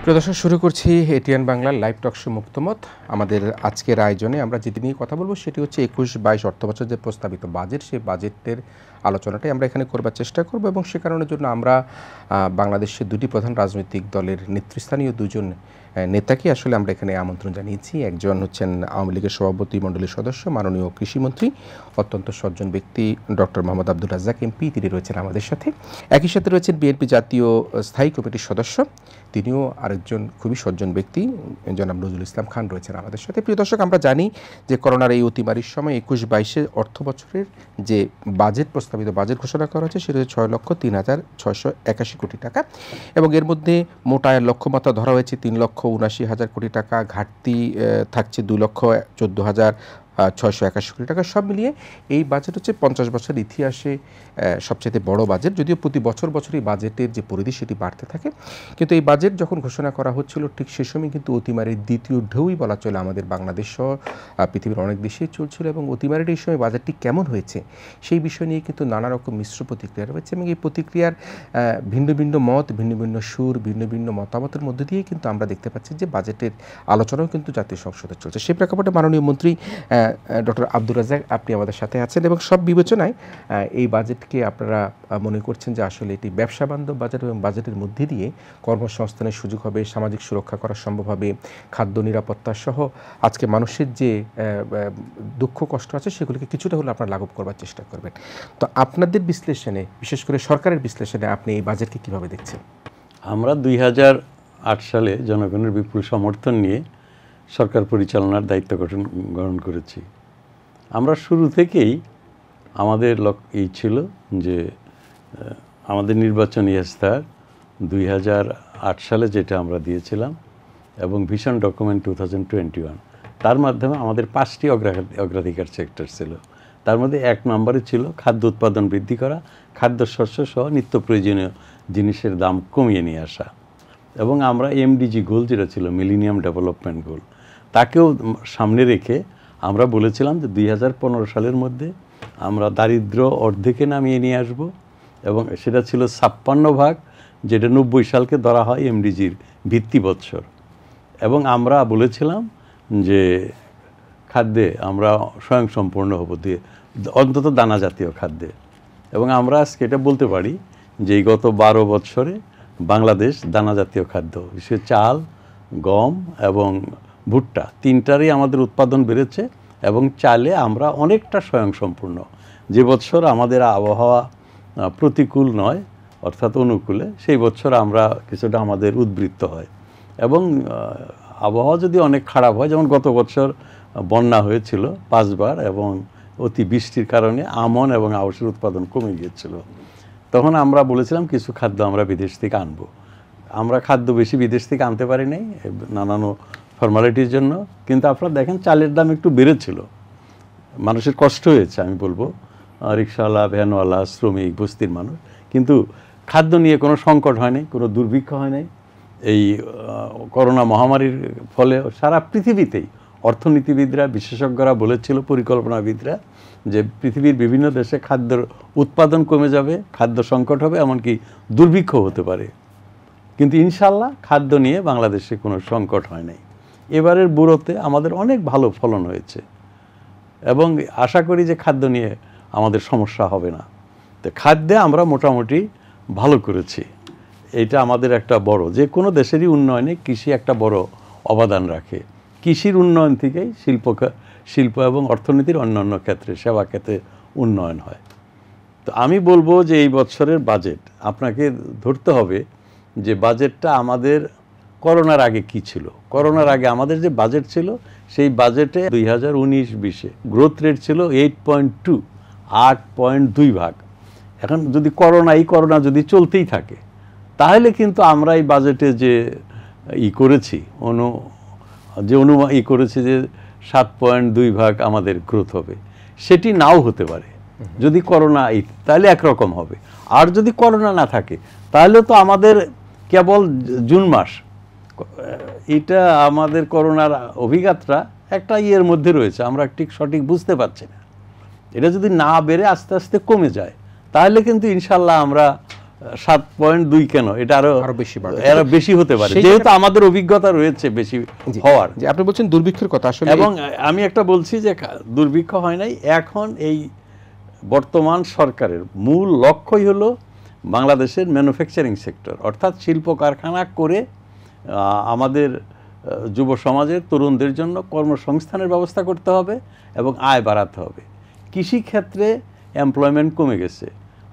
প্রিয় দর্শক, শুরু করছি এটিএন বাংলার লাইভ টক শো মুক্তমত। আমাদের আজকের আয়োজনে আমরা যেটি নিয়ে কথা বলবো সেটি হচ্ছে 21-22 অর্থবছর যে প্রস্তাবিত বাজেট, সেই বাজেটের আলোচনাটাই আমরা এখানে করবার চেষ্টা করব এবং সে কারণের জন্য আমরা বাংলাদেশের দুটি প্রধান রাজনৈতিক দলের নেতৃস্থানীয় দুজন নেতাকে আসলে আমরা এখানে আমন্ত্রণ জানিয়েছি। একজন হচ্ছেন আওয়ামী লীগের সভাপতি মণ্ডলীর সদস্য, মাননীয় কৃষিমন্ত্রী, অত্যন্ত সজ্জন ব্যক্তি ডক্টর মোহাম্মদ আব্দুর রাজ্জাক এমপি, তিনি রয়েছেন আমাদের সাথে। একই সাথে রয়েছেন বিএনপি জাতীয় স্থায়ী কমিটির সদস্য, তিনিও আরেকজন খুবই সজ্জন ব্যক্তি, জনাব নজরুল ইসলাম খান রয়েছেন আমাদের সাথে। প্রিয় দর্শক, আমরা জানি যে করোনার এই অতিমারির সময় 21-22 অর্থ বছরের যে বাজেট প্রস্তাবিত বাজেট ঘোষণা করা হয়েছে সেটা হচ্ছে 6,03,681 কোটি টাকা এবং এর মধ্যে মোট আয়ের লক্ষ্যমাত্রা ধরা হয়েছে 3,79,000 কোটি টাকা, ঘাটতি থাকছে 2,14,681 কোটি টাকা। সব মিলিয়ে এই বাজেট হচ্ছে 50 বছর ইতিহাসে সবচেয়ে বড় বাজেট। যদিও প্রতি বছরই বাজেটের যে পরিধি সেটি বাড়তে থাকে, কিন্তু এই বাজেট যখন ঘোষণা করা হচ্ছিল ঠিক সে সময় কিন্তু অতিমারির দ্বিতীয় ঢেউই বলা চলে আমাদের বাংলাদেশ সহ পৃথিবীর অনেক দেশেই চলছিল এবং অতিমারির এই সময় বাজেটটি কেমন হয়েছে সেই বিষয় নিয়ে কিন্তু নানা রকম মিশ্র প্রতিক্রিয়া রয়েছে এবং এই প্রতিক্রিয়ার ভিন্ন ভিন্ন মত, ভিন্ন ভিন্ন সুর, ভিন্ন ভিন্ন মতামতের মধ্যে দিয়ে কিন্তু আমরা দেখতে পাচ্ছি যে বাজেটের আলোচনাও কিন্তু জাতীয় সংসদে চলছে। সেই প্রেক্ষাপটে মাননীয় মন্ত্রী ডক্টর আব্দুর রাজ্জাক আপনি আমাদের সাথে আছেন এবং সব বিবেচনায় এই বাজেটকে আপনারা মনে করছেন যে আসলে এটি ব্যবসা বান্ধব বাজেট এবং বাজেটের মধ্যে দিয়ে কর্মসংস্থানের সুযোগ হবে, সামাজিক সুরক্ষা করা সম্ভব হবে, খাদ্য নিরাপত্তা সহ আজকে মানুষের যে দুঃখ কষ্ট আছে সেগুলিকে কিছুটা হলে আপনারা লাঘব করবার চেষ্টা করবেন। তো আপনাদের বিশ্লেষণে, বিশেষ করে সরকারের বিশ্লেষণে আপনি এই বাজেটকে কীভাবে দেখছেন? আমরা 2008 সালে জনগণের বিপুল সমর্থন নিয়ে সরকার পরিচালনার দায়িত্ব গ্রহণ করেছি। আমরা শুরু থেকেই আমাদের এই ছিল যে আমাদের নির্বাচনী ইস্তাহার 2008 সালে যেটা আমরা দিয়েছিলাম এবং ভিশন ডকুমেন্ট 2021, তার মাধ্যমে আমাদের 5টি অগ্রাধিকার সেক্টর ছিল। তার মধ্যে 1 নম্বরে ছিল খাদ্য উৎপাদন বৃদ্ধি করা, খাদ্যশস্য সহ নিত্য প্রয়োজনীয় জিনিসের দাম কমিয়ে নিয়ে আসা এবং আমরা এমডিজি গোল যেটা ছিল মিলেনিয়াম ডেভেলপমেন্ট গোল, তাকেও সামনে রেখে আমরা বলেছিলাম যে 2015 সালের মধ্যে আমরা দারিদ্র অর্ধেকে নামিয়ে নিয়ে আসব এবং সেটা ছিল 56 যেটা 90 সালকে ধরা হয় এমডিজির ভিত্তি বৎসর। এবং আমরা বলেছিলাম যে খাদ্যে আমরা স্বয়ংসম্পূর্ণ হব, দিয়ে অন্তত দানা জাতীয় খাদ্যে। এবং আমরা আজকে এটা বলতে পারি যে এই গত 12 বছরে বাংলাদেশ দানা জাতীয় খাদ্য, বিশেষ চাল, গম এবং ভুট্টা, 3টারই আমাদের উৎপাদন বেড়েছে এবং চালে আমরা অনেকটা স্বয়ংসম্পূর্ণ। যে বছর আমাদের আবহাওয়া প্রতিকূল নয় অর্থাৎ অনুকূলে, সেই বছর আমরা কিছুটা আমাদের উদ্বৃত্ত হয় এবং আবহাওয়া যদি অনেক খারাপ হয়, যেমন গত বছর বন্যা হয়েছিল 5 বার এবং অতি বৃষ্টির কারণে আমন এবং আউশের উৎপাদন কমে গিয়েছিল, তখন আমরা বলেছিলাম কিছু খাদ্য আমরা বিদেশ থেকে আনবো। আমরা খাদ্য বেশি বিদেশ থেকে আনতে পারি নাই নানান ফর্মালিটির জন্য, কিন্তু আপনারা দেখেন চালের দাম একটু বেড়েছিল, মানুষের কষ্ট হয়েছে, আমি বলবো রিক্সাওয়ালা, ভ্যানওয়ালা, শ্রমিক, বস্তির মানুষ, কিন্তু খাদ্য নিয়ে কোনো সংকট হয় নাই, কোনো দুর্ভিক্ষ হয় নাই। এই করোনা মহামারীর ফলে সারা পৃথিবীতেই অর্থনীতিবিদরা, বিশেষজ্ঞরা বলেছিল, পরিকল্পনাবিদরা, যে পৃথিবীর বিভিন্ন দেশে খাদ্যের উৎপাদন কমে যাবে, খাদ্য সংকট হবে, এমনকি দুর্ভিক্ষ হতে পারে। কিন্তু ইনশাল্লাহ খাদ্য নিয়ে বাংলাদেশে কোনো সংকট হয় নাই। এবারের বুড়োতে আমাদের অনেক ভালো ফলন হয়েছে এবং আশা করি যে খাদ্য নিয়ে আমাদের সমস্যা হবে না। তো খাদ্যে আমরা মোটামুটি ভালো করেছি। এটা আমাদের একটা বড়, যে কোনো দেশেরই উন্নয়নে কৃষি একটা বড় অবদান রাখে। কৃষির উন্নয়ন থেকেই শিল্প এবং অর্থনীতির অন্যান্য ক্ষেত্রে, সেবা ক্ষেত্রে উন্নয়ন হয়। তো আমি বলবো যে এই বছরের বাজেট আপনাকে ধরতে হবে যে বাজেটটা আমাদের করোনার আগে কি ছিল। করোনার আগে আমাদের যে বাজেট ছিল সেই বাজেটে 2019-20 গ্রোথ রেট ছিল 8.2, 8.2 এখন যদি করোনা যদি চলতেই থাকে তাহলে কিন্তু আমরা এই বাজেটে যে করেছি করেছি যে 7.2 আমাদের গ্রোথ হবে, সেটি নাও হতে পারে। যদি করোনা তাহলে একরকম হবে, আর যদি করোনা না থাকে তাহলে তো আমাদের কেবল জুন মাস, এটা আমাদের করোনার অভিজ্ঞতা একটা মধ্যে রয়েছে, আমরা ঠিক সঠিক বুঝতে পারছি না। এটা যদি না বেড়ে আস্তে আস্তে কমে যায় তাহলে কিন্তু ইনশাল্লাহ আমরা 7.2 কেন, এটা আরো বেশি হতে পারে, যেহেতু আমাদের অভিজ্ঞতা রয়েছে বেশি হওয়ার। যে আপনি বলছেন দুর্ভিক্ষের কথা, আসলে এবং আমি একটা বলছি যে দুর্ভিক্ষ হয় নাই। এখন এই বর্তমান সরকারের মূল লক্ষ্যই হলো বাংলাদেশের ম্যানুফ্যাকচারিং সেক্টর, অর্থাৎ শিল্প কারখানা করে আমাদের যুব সমাজের তরুণদের জন্য কর্মসংস্থানের ব্যবস্থা করতে হবে এবং আয় বাড়াতে হবে। কৃষিক্ষেত্রে এমপ্লয়মেন্ট কমে গেছে।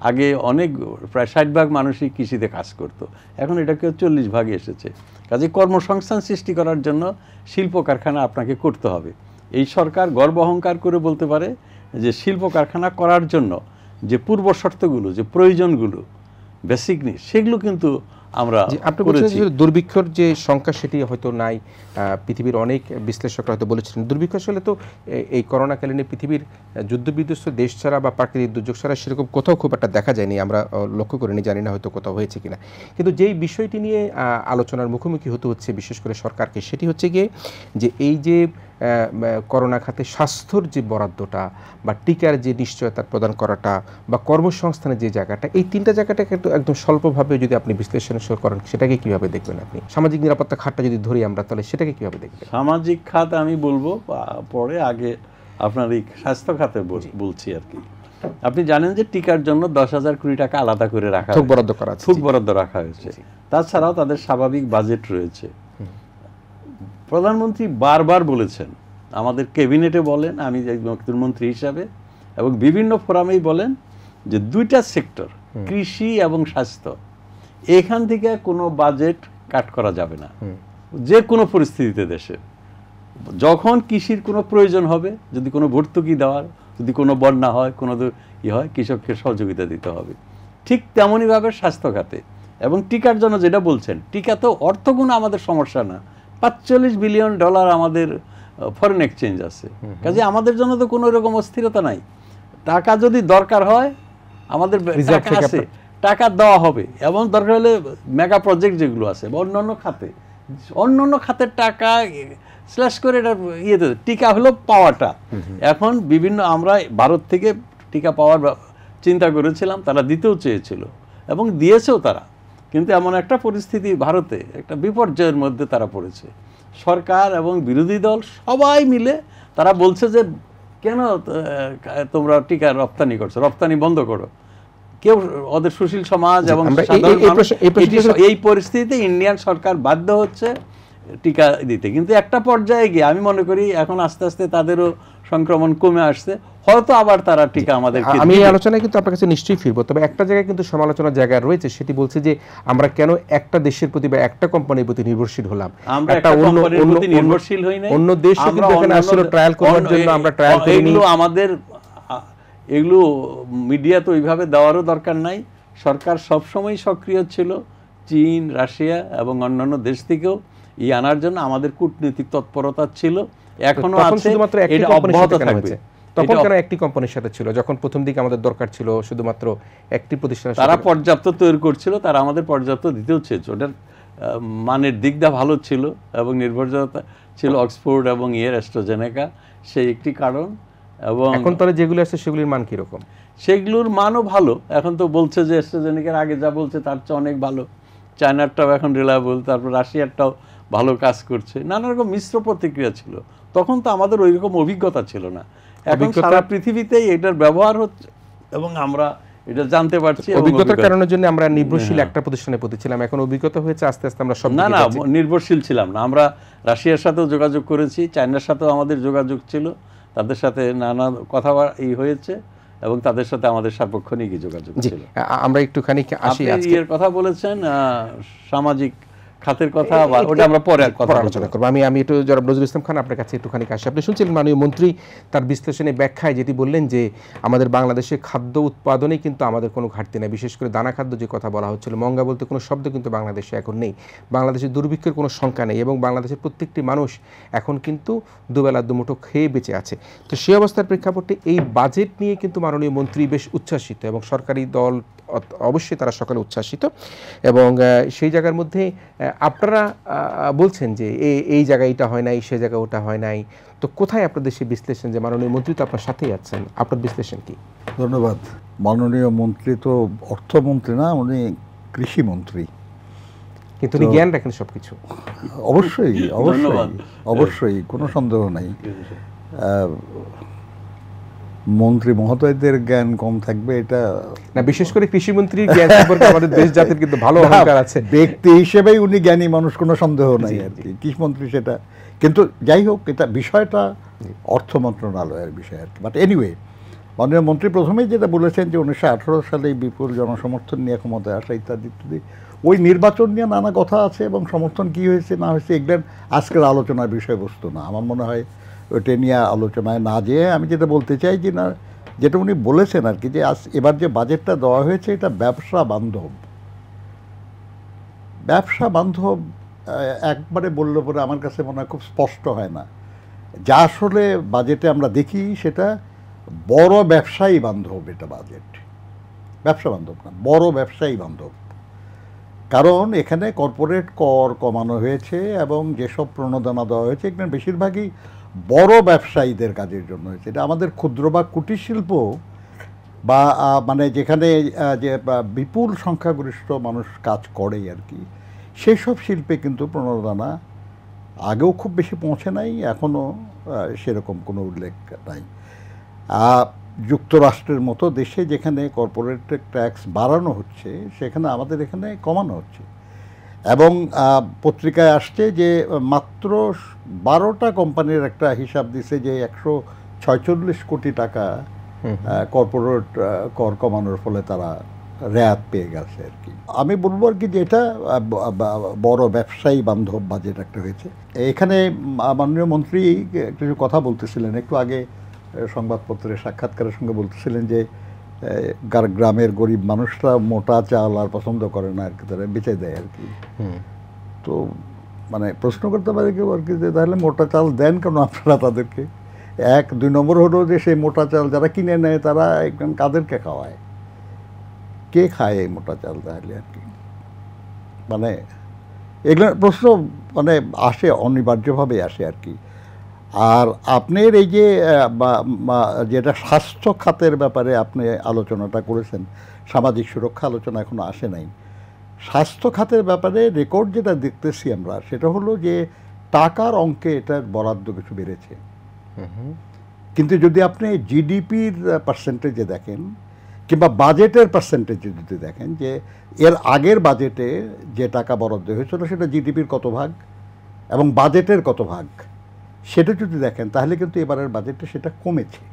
আগে অনেক প্রায় 60% মানুষই কৃষিতে কাজ করতো, এখন এটাকে 40% এসেছে। কাজে কর্মসংস্থান সৃষ্টি করার জন্য শিল্প কারখানা আপনাকে করতে হবে। এই সরকার গর্ব অহংকার করে বলতে পারে যে শিল্প কারখানা করার জন্য যে পূর্ব শর্তগুলো, যে প্রয়োজনগুলো, বেসিক নিড, সেগুলো কিন্তু আমরা করেছি। দুর্ভিক্ষর যে সংখ্যা সেটি হয়তো নাই, পৃথিবীর অনেক বিশ্লেষকরা হয়তো বলেছিলেন দুর্ভিক্ষ আসলে তো এই করোনাকালীনে পৃথিবীর যুদ্ধবিধ্বস্ত দেশ ছাড়া বা প্রাকৃতিক দুর্যোগ ছাড়া সেরকম কোথাও খুব একটা দেখা যায়নি, আমরা লক্ষ্য করিনি, জানি না হয়তো কোথাও হয়েছে কিনা। কিন্তু যেই বিষয়টি নিয়ে আলোচনার মুখোমুখি হতে হচ্ছে বিশেষ করে সরকারকে, সেটি হচ্ছে গিয়ে যে এই যে করোনা খাতে স্বাস্থ্যর যে বরাদ্দটা বা টিকার যে নিশ্চয়তা প্রদান করাটা বা কর্মসংস্থানের যে জায়গাটা, এই তিনটা জায়গাটাকে একদম স্বল্পভাবে যদি আপনি বিশ্লেষণ করেন, সেটাকে কিভাবে দেখবেন আপনি? সামাজিক নিরাপত্তা খাতটা যদি ধরি আমরা, তাহলে সেটাকে কিভাবে দেখবেন? সামাজিক খাত আমি বলবো পরে, আগে আপনার এই স্বাস্থ্য খাতে বলছি আর কি। আপনি জানেন যে টিকার জন্য 10,000 কোটি টাকা আলাদা করে রাখা, থোক বরাদ্দ করা আছে, থোক বরাদ্দ রাখা হয়েছে। তাছাড়াও তাদের স্বাভাবিক বাজেট রয়েছে। প্রধানমন্ত্রী বারবার বলেছেন, আমাদের ক্যাবিনেটে বলেন, আমি একজন মন্ত্রী হিসাবে এবং বিভিন্ন ফোরামেই বলেন যে দুইটা সেক্টর, কৃষি এবং স্বাস্থ্য, এখান থেকে কোনো বাজেট কাট করা যাবে না যে কোনো পরিস্থিতিতে। দেশে যখন কৃষির কোনো প্রয়োজন হবে, যদি কোনো ভর্তুকি দেওয়ার, যদি কোনো বন্যা হয়, কোনো হয়, কৃষককে সহযোগিতা দিতে হবে। ঠিক তেমনইভাবে স্বাস্থ্য খাতে এবং টিকার জন্য যেটা বলছেন, টিকা তো অর্থ কোনো আমাদের সমস্যা না। $45 বিলিয়ন আমাদের ফরেন এক্সচেঞ্জ আছে, কাজে আমাদের জন্য তো কোনো রকম অস্থিরতা নাই। টাকা যদি দরকার হয়, আমাদের টাকা আছে, টাকা দেওয়া হবে। এবং দরকার হলে মেগা প্রজেক্ট যেগুলো আছে বা অন্যান্য খাতের টাকা স্ল্যাশ করে এটা ইয়েতে, টিকা হলো পাওয়াটা। এখন বিভিন্ন আমরা ভারত থেকে টিকা পাওয়ার চিন্তা করেছিলাম, তারা দিতেও চেয়েছিল এবং দিয়েছেও তারা, কিন্তু এমন একটা পরিস্থিতি ভারতে একটা বিপর্যয়ের মধ্যে তারা পড়েছে। সরকার এবং বিরোধী দল সবাই মিলে তারা বলছে যে কেন তোমরা টিকা রপ্তানি করছো, রপ্তানি বন্ধ করো। কেউ ওদের সুশীল সমাজ এবং এই পরিস্থিতিতে ইন্ডিয়ান সরকার বাধ্য হচ্ছে টিকা দিতে। কিন্তু একটা পর্যায়ে গিয়ে আমি মনে করি এখন আস্তে আস্তে তাদেরও সংক্রমণ কমে আসছে, হয়তো আবার তারা টিকা আমাদের। আমি এই আলোচনায় কিন্তু আপনার কাছে নিশ্চয়ই ফিরবো, তবে একটা জায়গায় কিন্তু সমালোচনার জায়গা রয়েছে, সেটি বলছে যে আমরা কেন একটা দেশের প্রতি বা একটা কোম্পানির প্রতি নির্ভরশীল হলাম। আমরা একটা কোম্পানির প্রতি নির্ভরশীল হই নাই, অন্য দেশ কিন্তু এখানে আসলে ট্রায়াল করার জন্য আমরা ট্রায়াল করিনি। এগুলো আমাদের, এগুলো মিডিয়া তো ওইভাবে দেওয়ারও দরকার নাই। সরকার সবসময় সক্রিয় ছিল, চীন, রাশিয়া এবং অন্যান্য দেশ থেকেও আনার জন্য আমাদের কূটনৈতিক তৎপরতা ছিল, এখনো আছে, এটা অব্যাহত থাকবে। তখন কেন একটি কোম্পানির সাথে ছিল, যখন প্রথম দিকে আমাদের দরকার ছিল শুধুমাত্র একটি প্রতিষ্ঠান? তারা পর্যাপ্ত তৈরি করছিল, তারা আমাদের পর্যাপ্ত দিতেও চেয়েছে। ওটার মানের দিকটা ভালো ছিল এবং নির্ভরযোগ্যতা ছিল অক্সফোর্ড এবং অ্যাস্ট্রাজেনেকা, সেই একটি কারণ। এবং এখন তারা যেগুলো আছে সেগুলির মান কিরকম? সেগুলোর মানও ভালো। এখন তো বলছে যে অ্যাস্ট্রাজেনেকার আগে যা বলছে তার চেয়ে অনেক ভালো। চায়নারটাও এখন রিলায়েবল, তারপর রাশিয়ারটাও ভালো কাজ করছে। নানা রকম মিশ্র প্রতিক্রিয়া ছিল। তখন তো আমাদের ওই রকম অভিজ্ঞতা ছিল না। এখন সারা পৃথিবীতেই এটার ব্যবহার হচ্ছে এবং আমরা এটা জানতে পারছি। অভিজ্ঞতার কারণের জন্য আমরা নির্ভরশীল একটা প্রতিষ্ঠানের প্রতি ছিলাম, এখন অভিজ্ঞতা হয়েছে আস্তে আস্তে আমরা সব। না নির্ভরশীল ছিলাম না। আমরা রাশিয়ার সাথেও যোগাযোগ করেছি, চায়নার সাথেও আমাদের যোগাযোগ ছিল, তাদের সাথে নানা কথা হয়েছে এবং তাদের সাথে আমাদের সার্বক্ষণিক যোগাযোগ ছিল। আমরা একটুখানি আসি, আজকে এর কথা বলেছেন সামাজিক খাতের কথা, ওটা আমরা পরে আলোচনা করবো। আমি একটু জনাব নজরুল ইসলাম খান আপনার কাছে একটুখানি আসি। আপনি শুনছিলেন মাননীয় মন্ত্রী তার বিশ্লেষণে ব্যাখ্যায় যেটি বললেন যে আমাদের বাংলাদেশে খাদ্য উৎপাদনে কিন্তু আমাদের কোনো ঘাটতি নেই, বিশেষ করে দানা খাদ্য যে কথা বলা হচ্ছিল, মঙ্গা বলতে কোনো শব্দ কিন্তু বাংলাদেশে এখন নেই, বাংলাদেশের দুর্ভিক্ষের কোনো সংখ্যা নেই এবং বাংলাদেশের প্রত্যেকটি মানুষ এখন কিন্তু দুবেলা দুমুঠো খেয়ে বেঁচে আছে। তো সেই অবস্থার প্রেক্ষাপটে এই বাজেট নিয়ে কিন্তু মাননীয় মন্ত্রী বেশ উচ্ছ্বাসিত এবং সরকারি দল অবশ্যই তারা সকলে উচ্ছ্বাসিত এবং সেই জায়গার মধ্যে আপনারা বলছেন যে এই জায়গায় এটা হয় নাই, সে জায়গায় ওটা হয় নাই, তো কোথায় আপনাদের সেই বিশ্লেষণ, যে মাননীয় মন্ত্রী তো আপনার সাথেই আছেন, আপনার বিশ্লেষণ কি? ধন্যবাদ। মাননীয় মন্ত্রী তো অর্থমন্ত্রী না, উনি কৃষিমন্ত্রী, কিন্তু উনি জ্ঞান রাখেন সবকিছু। অবশ্যই অবশ্যই অবশ্যই, কোনো সন্দেহ নাই। মন্ত্রী মহোদয়দের জ্ঞান কম থাকবে এটা না, বিশেষ করে কৃষিমন্ত্রীর জ্ঞান সম্পর্কে আমাদের দেশ জাতির কিন্তু ভালো অহংকার আছে। ব্যক্তি হিসেবেই উনি জ্ঞানী মানুষ, কোনো সন্দেহ নাই আর কি, কৃষিমন্ত্রী সেটা। কিন্তু যাই হোক, এটা বিষয়টা অর্থ মন্ত্রণালয়ের বিষয় আর কি। বাট এনিওয়ে, মাননীয় মন্ত্রী প্রথমেই যেটা বলেছেন যে 1918 সালে বিপুল জনসমর্থন নিয়ে ক্ষমতায় আসা ইত্যাদি ইত্যাদি, ওই নির্বাচন নিয়ে নানা কথা আছে এবং সমর্থন কী হয়েছে না হয়েছে এগুলো আজকের আলোচনার বিষয়বস্তু না। আমার মনে হয় ওইটা নিয়ে আলোচনায় না যেয়ে আমি যেটা বলতে চাই যে না, যেটা উনি বলেছেন আর কি, যে এবার যে বাজেটটা দেওয়া হয়েছে এটা ব্যবসা বান্ধব। ব্যবসা বান্ধব একবারে বললে পরে আমার কাছে মনে হয় খুব স্পষ্ট হয় না। যা আসলে বাজেটে আমরা দেখি সেটা বড় ব্যবসায়ী বান্ধব, এটা বাজেট ব্যবসা বান্ধব না, বড় ব্যবসায়ী বান্ধব। কারণ এখানে কর্পোরেট কর কমানো হয়েছে এবং যেসব প্রণোদনা দেওয়া হয়েছে এখানে বেশিরভাগই বড় ব্যবসায়ীদের কাজের জন্য হয়েছে। এটা আমাদের ক্ষুদ্র বা কুটির শিল্প বা মানে যেখানে যে বিপুল সংখ্যাগরিষ্ঠ মানুষ কাজ করে আর কি, সেই সব শিল্পে কিন্তু প্রণোদনা আগেও খুব বেশি পৌঁছে নাই, এখনও সেরকম কোনো উল্লেখ নাই। যুক্তরাষ্ট্রের মতো দেশে যেখানে কর্পোরেট ট্যাক্স বাড়ানো হচ্ছে, সেখানে আমাদের এখানে কমানো হচ্ছে। এবং পত্রিকায় আসছে যে মাত্র 12টা কোম্পানির একটা হিসাব দিছে যে 146 কোটি টাকা কর্পোরেট কর কমানোর ফলে তারা রেয়াত পেয়ে গেছে আর কি। আমি বলবো আর কি যে এটা বড় ব্যবসায়ী বান্ধব বাজেট একটা হয়েছে। এখানে মাননীয় মন্ত্রী কিছু কথা বলতেছিলেন একটু আগে সংবাদপত্রের সাক্ষাৎকারের সঙ্গে, বলতেছিলেন যে গ্রামের গরিব মানুষরা মোটা চাল আর পছন্দ করে না আর কি, তারা বেঁচে দেয় আর কি। তো মানে প্রশ্ন করতে পারে কেউ আর কি যে তাহলে মোটা চাল দেন কেন আপনারা তাদেরকে? 1-2 নম্বর হলো যে সেই মোটা চাল যারা কিনে নেয় তারা একদম কাদেরকে খাওয়ায়, কে খায় এই মোটা চাল তাহলে আর কি? মানে এগুলো প্রশ্ন মানে আসে, অনিবার্যভাবে আসে আর কি। আর আপনার এই যে যেটা স্বাস্থ্য খাতের ব্যাপারে আপনি আলোচনাটা করেছেন, সামাজিক সুরক্ষা আলোচনা এখনো আসে নাই। স্বাস্থ্য খাতের ব্যাপারে রেকর্ড যেটা দেখতেছি আমরা, সেটা হলো যে টাকার অঙ্কে এটার বরাদ্দ কিছু বেড়েছে, কিন্তু যদি আপনি জিডিপির পার্সেন্টেজে দেখেন কিংবা বাজেটের পার্সেন্টেজে যদি দেখেন যে এর আগের বাজেটে যে টাকা বরাদ্দ হয়েছিল সেটা জিডিপির কত ভাগ এবং বাজেটের কত ভাগ, সেটা যদি দেখেন তাহলে কিন্তু এবারের বাজেটে সেটা কমেছে।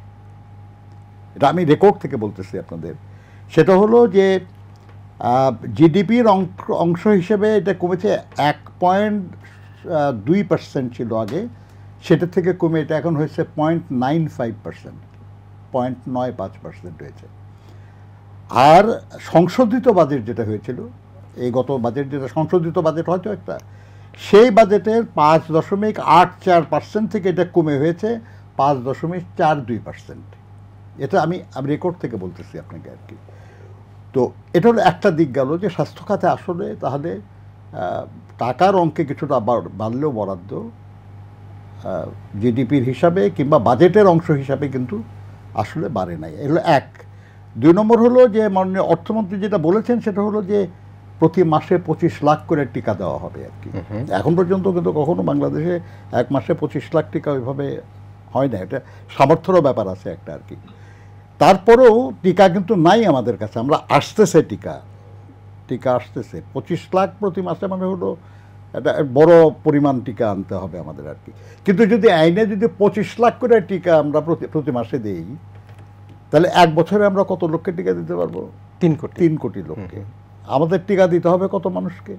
এটা আমি রেকর্ড থেকে বলতেছি আপনাদের। সেটা হলো যে জিডিপির অংশ হিসেবে এটা কমেছে 1.2% ছিল আগে, সেটা থেকে কমে এটা এখন হয়েছে 0.95%, 0.95% হয়েছে। আর সংশোধিত বাজেট যেটা হয়েছিল, এই গত বাজেট যেটা সংশোধিত বাজেট হয়তো একটা, সেই বাজেটের 5.84% থেকে এটা কমে হয়েছে 5.42%। এটা আমি রেকর্ড থেকে বলতেছি আপনাকে আর কি। তো এটা হলো একটা দিক গেল যে স্বাস্থ্য খাতে আসলে তাহলে টাকার অঙ্কে কিছুটা বাড়লেও বরাদ্দ জিডিপির হিসাবে কিংবা বাজেটের অংশ হিসাবে কিন্তু আসলে বাড়ে নাই। এগুলো 1। 2 নম্বর হলো যে মাননীয় অর্থমন্ত্রী যেটা বলেছেন সেটা হলো যে প্রতি মাসে 25 লাখ করে টিকা দেওয়া হবে আর কি। এখন পর্যন্ত কিন্তু কখনো বাংলাদেশে এক মাসে 25 লাখ টিকা ওইভাবে হয় না, এটা সামর্থ্যের ব্যাপার আছে একটা আর কি। তারপরেও টিকা কিন্তু নাই আমাদের কাছে, আমরা আসতেছে টিকা আসতেছে 25 লাখ প্রতি মাসে, মানে হলো একটা বড় পরিমাণ টিকা আনতে হবে আমাদের আর কি। কিন্তু যদি আইনে যদি 25 লাখ করে টিকা আমরা প্রতি মাসে দেই, তাহলে এক বছরে আমরা কত লোককে টিকা দিতে পারবো? 3 কোটি লোককে। আমাদের টিকা দিতে হবে কত মানুষকে?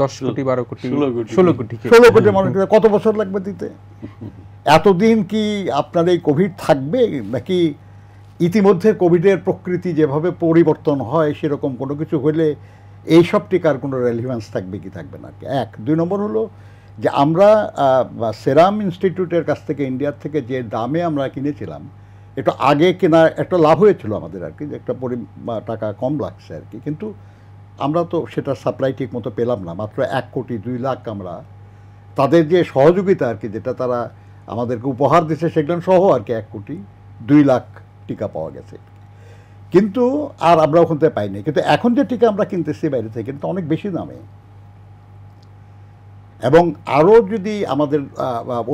10 কোটি 12 কোটি 16 কোটি 16 কোটি মানুষকে। কত বছর লাগবে দিতে? এতদিন কি আপনার এই কোভিড থাকবে, নাকি ইতিমধ্যে কোভিডের প্রকৃতি যেভাবে পরিবর্তন হয় সেরকম কোনো কিছু হলে এইসব টিকার কোনো রেলিভেন্স থাকবে কি থাকবে না? 1। 2 নম্বর হলো যে আমরা সেরাম ইনস্টিটিউটের কাছ থেকে ইন্ডিয়ার থেকে যে দামে আমরা কিনেছিলাম, এটা আগে কেনা একটা লাভ হয়েছিল আমাদের আর কি, যে একটা টাকা কম লাগছে আর কি। কিন্তু আমরা তো সেটা সাপ্লাই ঠিক মতো পেলাম না, মাত্র 1,02,00,000 আমরা তাদের যে সহযোগিতা আর কি, যেটা তারা আমাদেরকে উপহার দিচ্ছে সেগুলো সহ আর কি 1,02,00,000 টিকা পাওয়া গেছে, কিন্তু আর আমরা ওখান থেকে পাইনি। কিন্তু এখন যে টিকা আমরা কিনতেছি বাইরে থেকে কিন্তু অনেক বেশি দামে, এবং আরও যদি আমাদের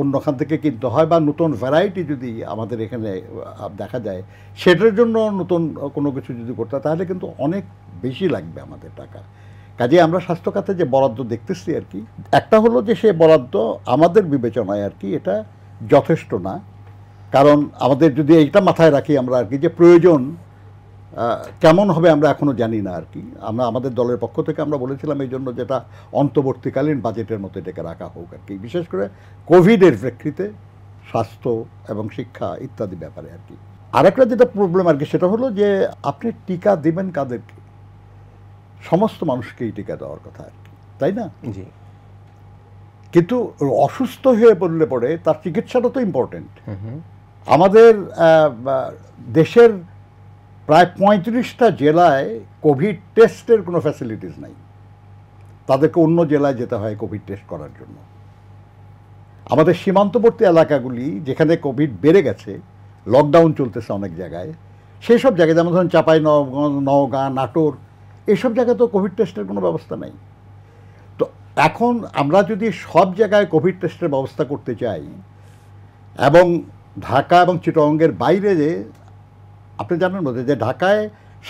অন্যখান থেকে কিনতে হয় বা নতুন ভ্যারাইটি যদি আমাদের এখানে দেখা যায়, সেটার জন্য নতুন কোনো কিছু যদি করতে হয় তাহলে কিন্তু অনেক বেশি লাগবে আমাদের টাকা। কাজে আমরা স্বাস্থ্য খাতে যে বরাদ্দ দেখতেছি আর কি, একটা হলো যে সে বরাদ্দ আমাদের বিবেচনায় আর কি এটা যথেষ্ট না। কারণ আমাদের যদি এইটা মাথায় রাখি আমরা আর কি, যে প্রয়োজন কেমন হবে আমরা এখনও জানি না আর কি। আমরা আমাদের দলের পক্ষ থেকে আমরা বলেছিলাম এই জন্য যেটা অন্তর্বর্তীকালীন বাজেটের মতো এটাকে রাখা হোক আর কি, বিশেষ করে কোভিডের প্রেক্ষিতে স্বাস্থ্য এবং শিক্ষা ইত্যাদি ব্যাপারে আর কি। আরেকটা যেটা প্রবলেম আর কি, সেটা হলো যে আপনি টিকা দেবেন কাদেরকে? সমস্ত মানুষকেই টিকা দেওয়ার কথা আর কি, তাই না? জি। কিন্তু অসুস্থ হয়ে পড়লে পরে তার চিকিৎসাটা তো ইম্পর্টেন্ট। আমাদের দেশের প্রায় 35টা জেলায় কোভিড টেস্টের কোনো ফ্যাসিলিটিস নাই, তাদেরকে অন্য জেলায় যেতে হয় কোভিড টেস্ট করার জন্য। আমাদের সীমান্তবর্তী এলাকাগুলি যেখানে কোভিড বেড়ে গেছে, লকডাউন চলতেছে অনেক জায়গায়, সেই সব জায়গায় যেমন ধরুন চাঁপাইনবাবগঞ্জ, নওগাঁ, নাটোর, এইসব জায়গায় তো কোভিড টেস্টের কোনো ব্যবস্থা নেই। তো এখন আমরা যদি সব জায়গায় কোভিড টেস্টের ব্যবস্থা করতে চাই, এবং ঢাকা এবং চিটাগংয়ের বাইরে যে আপনি জানেন বোধহয় যে ঢাকায়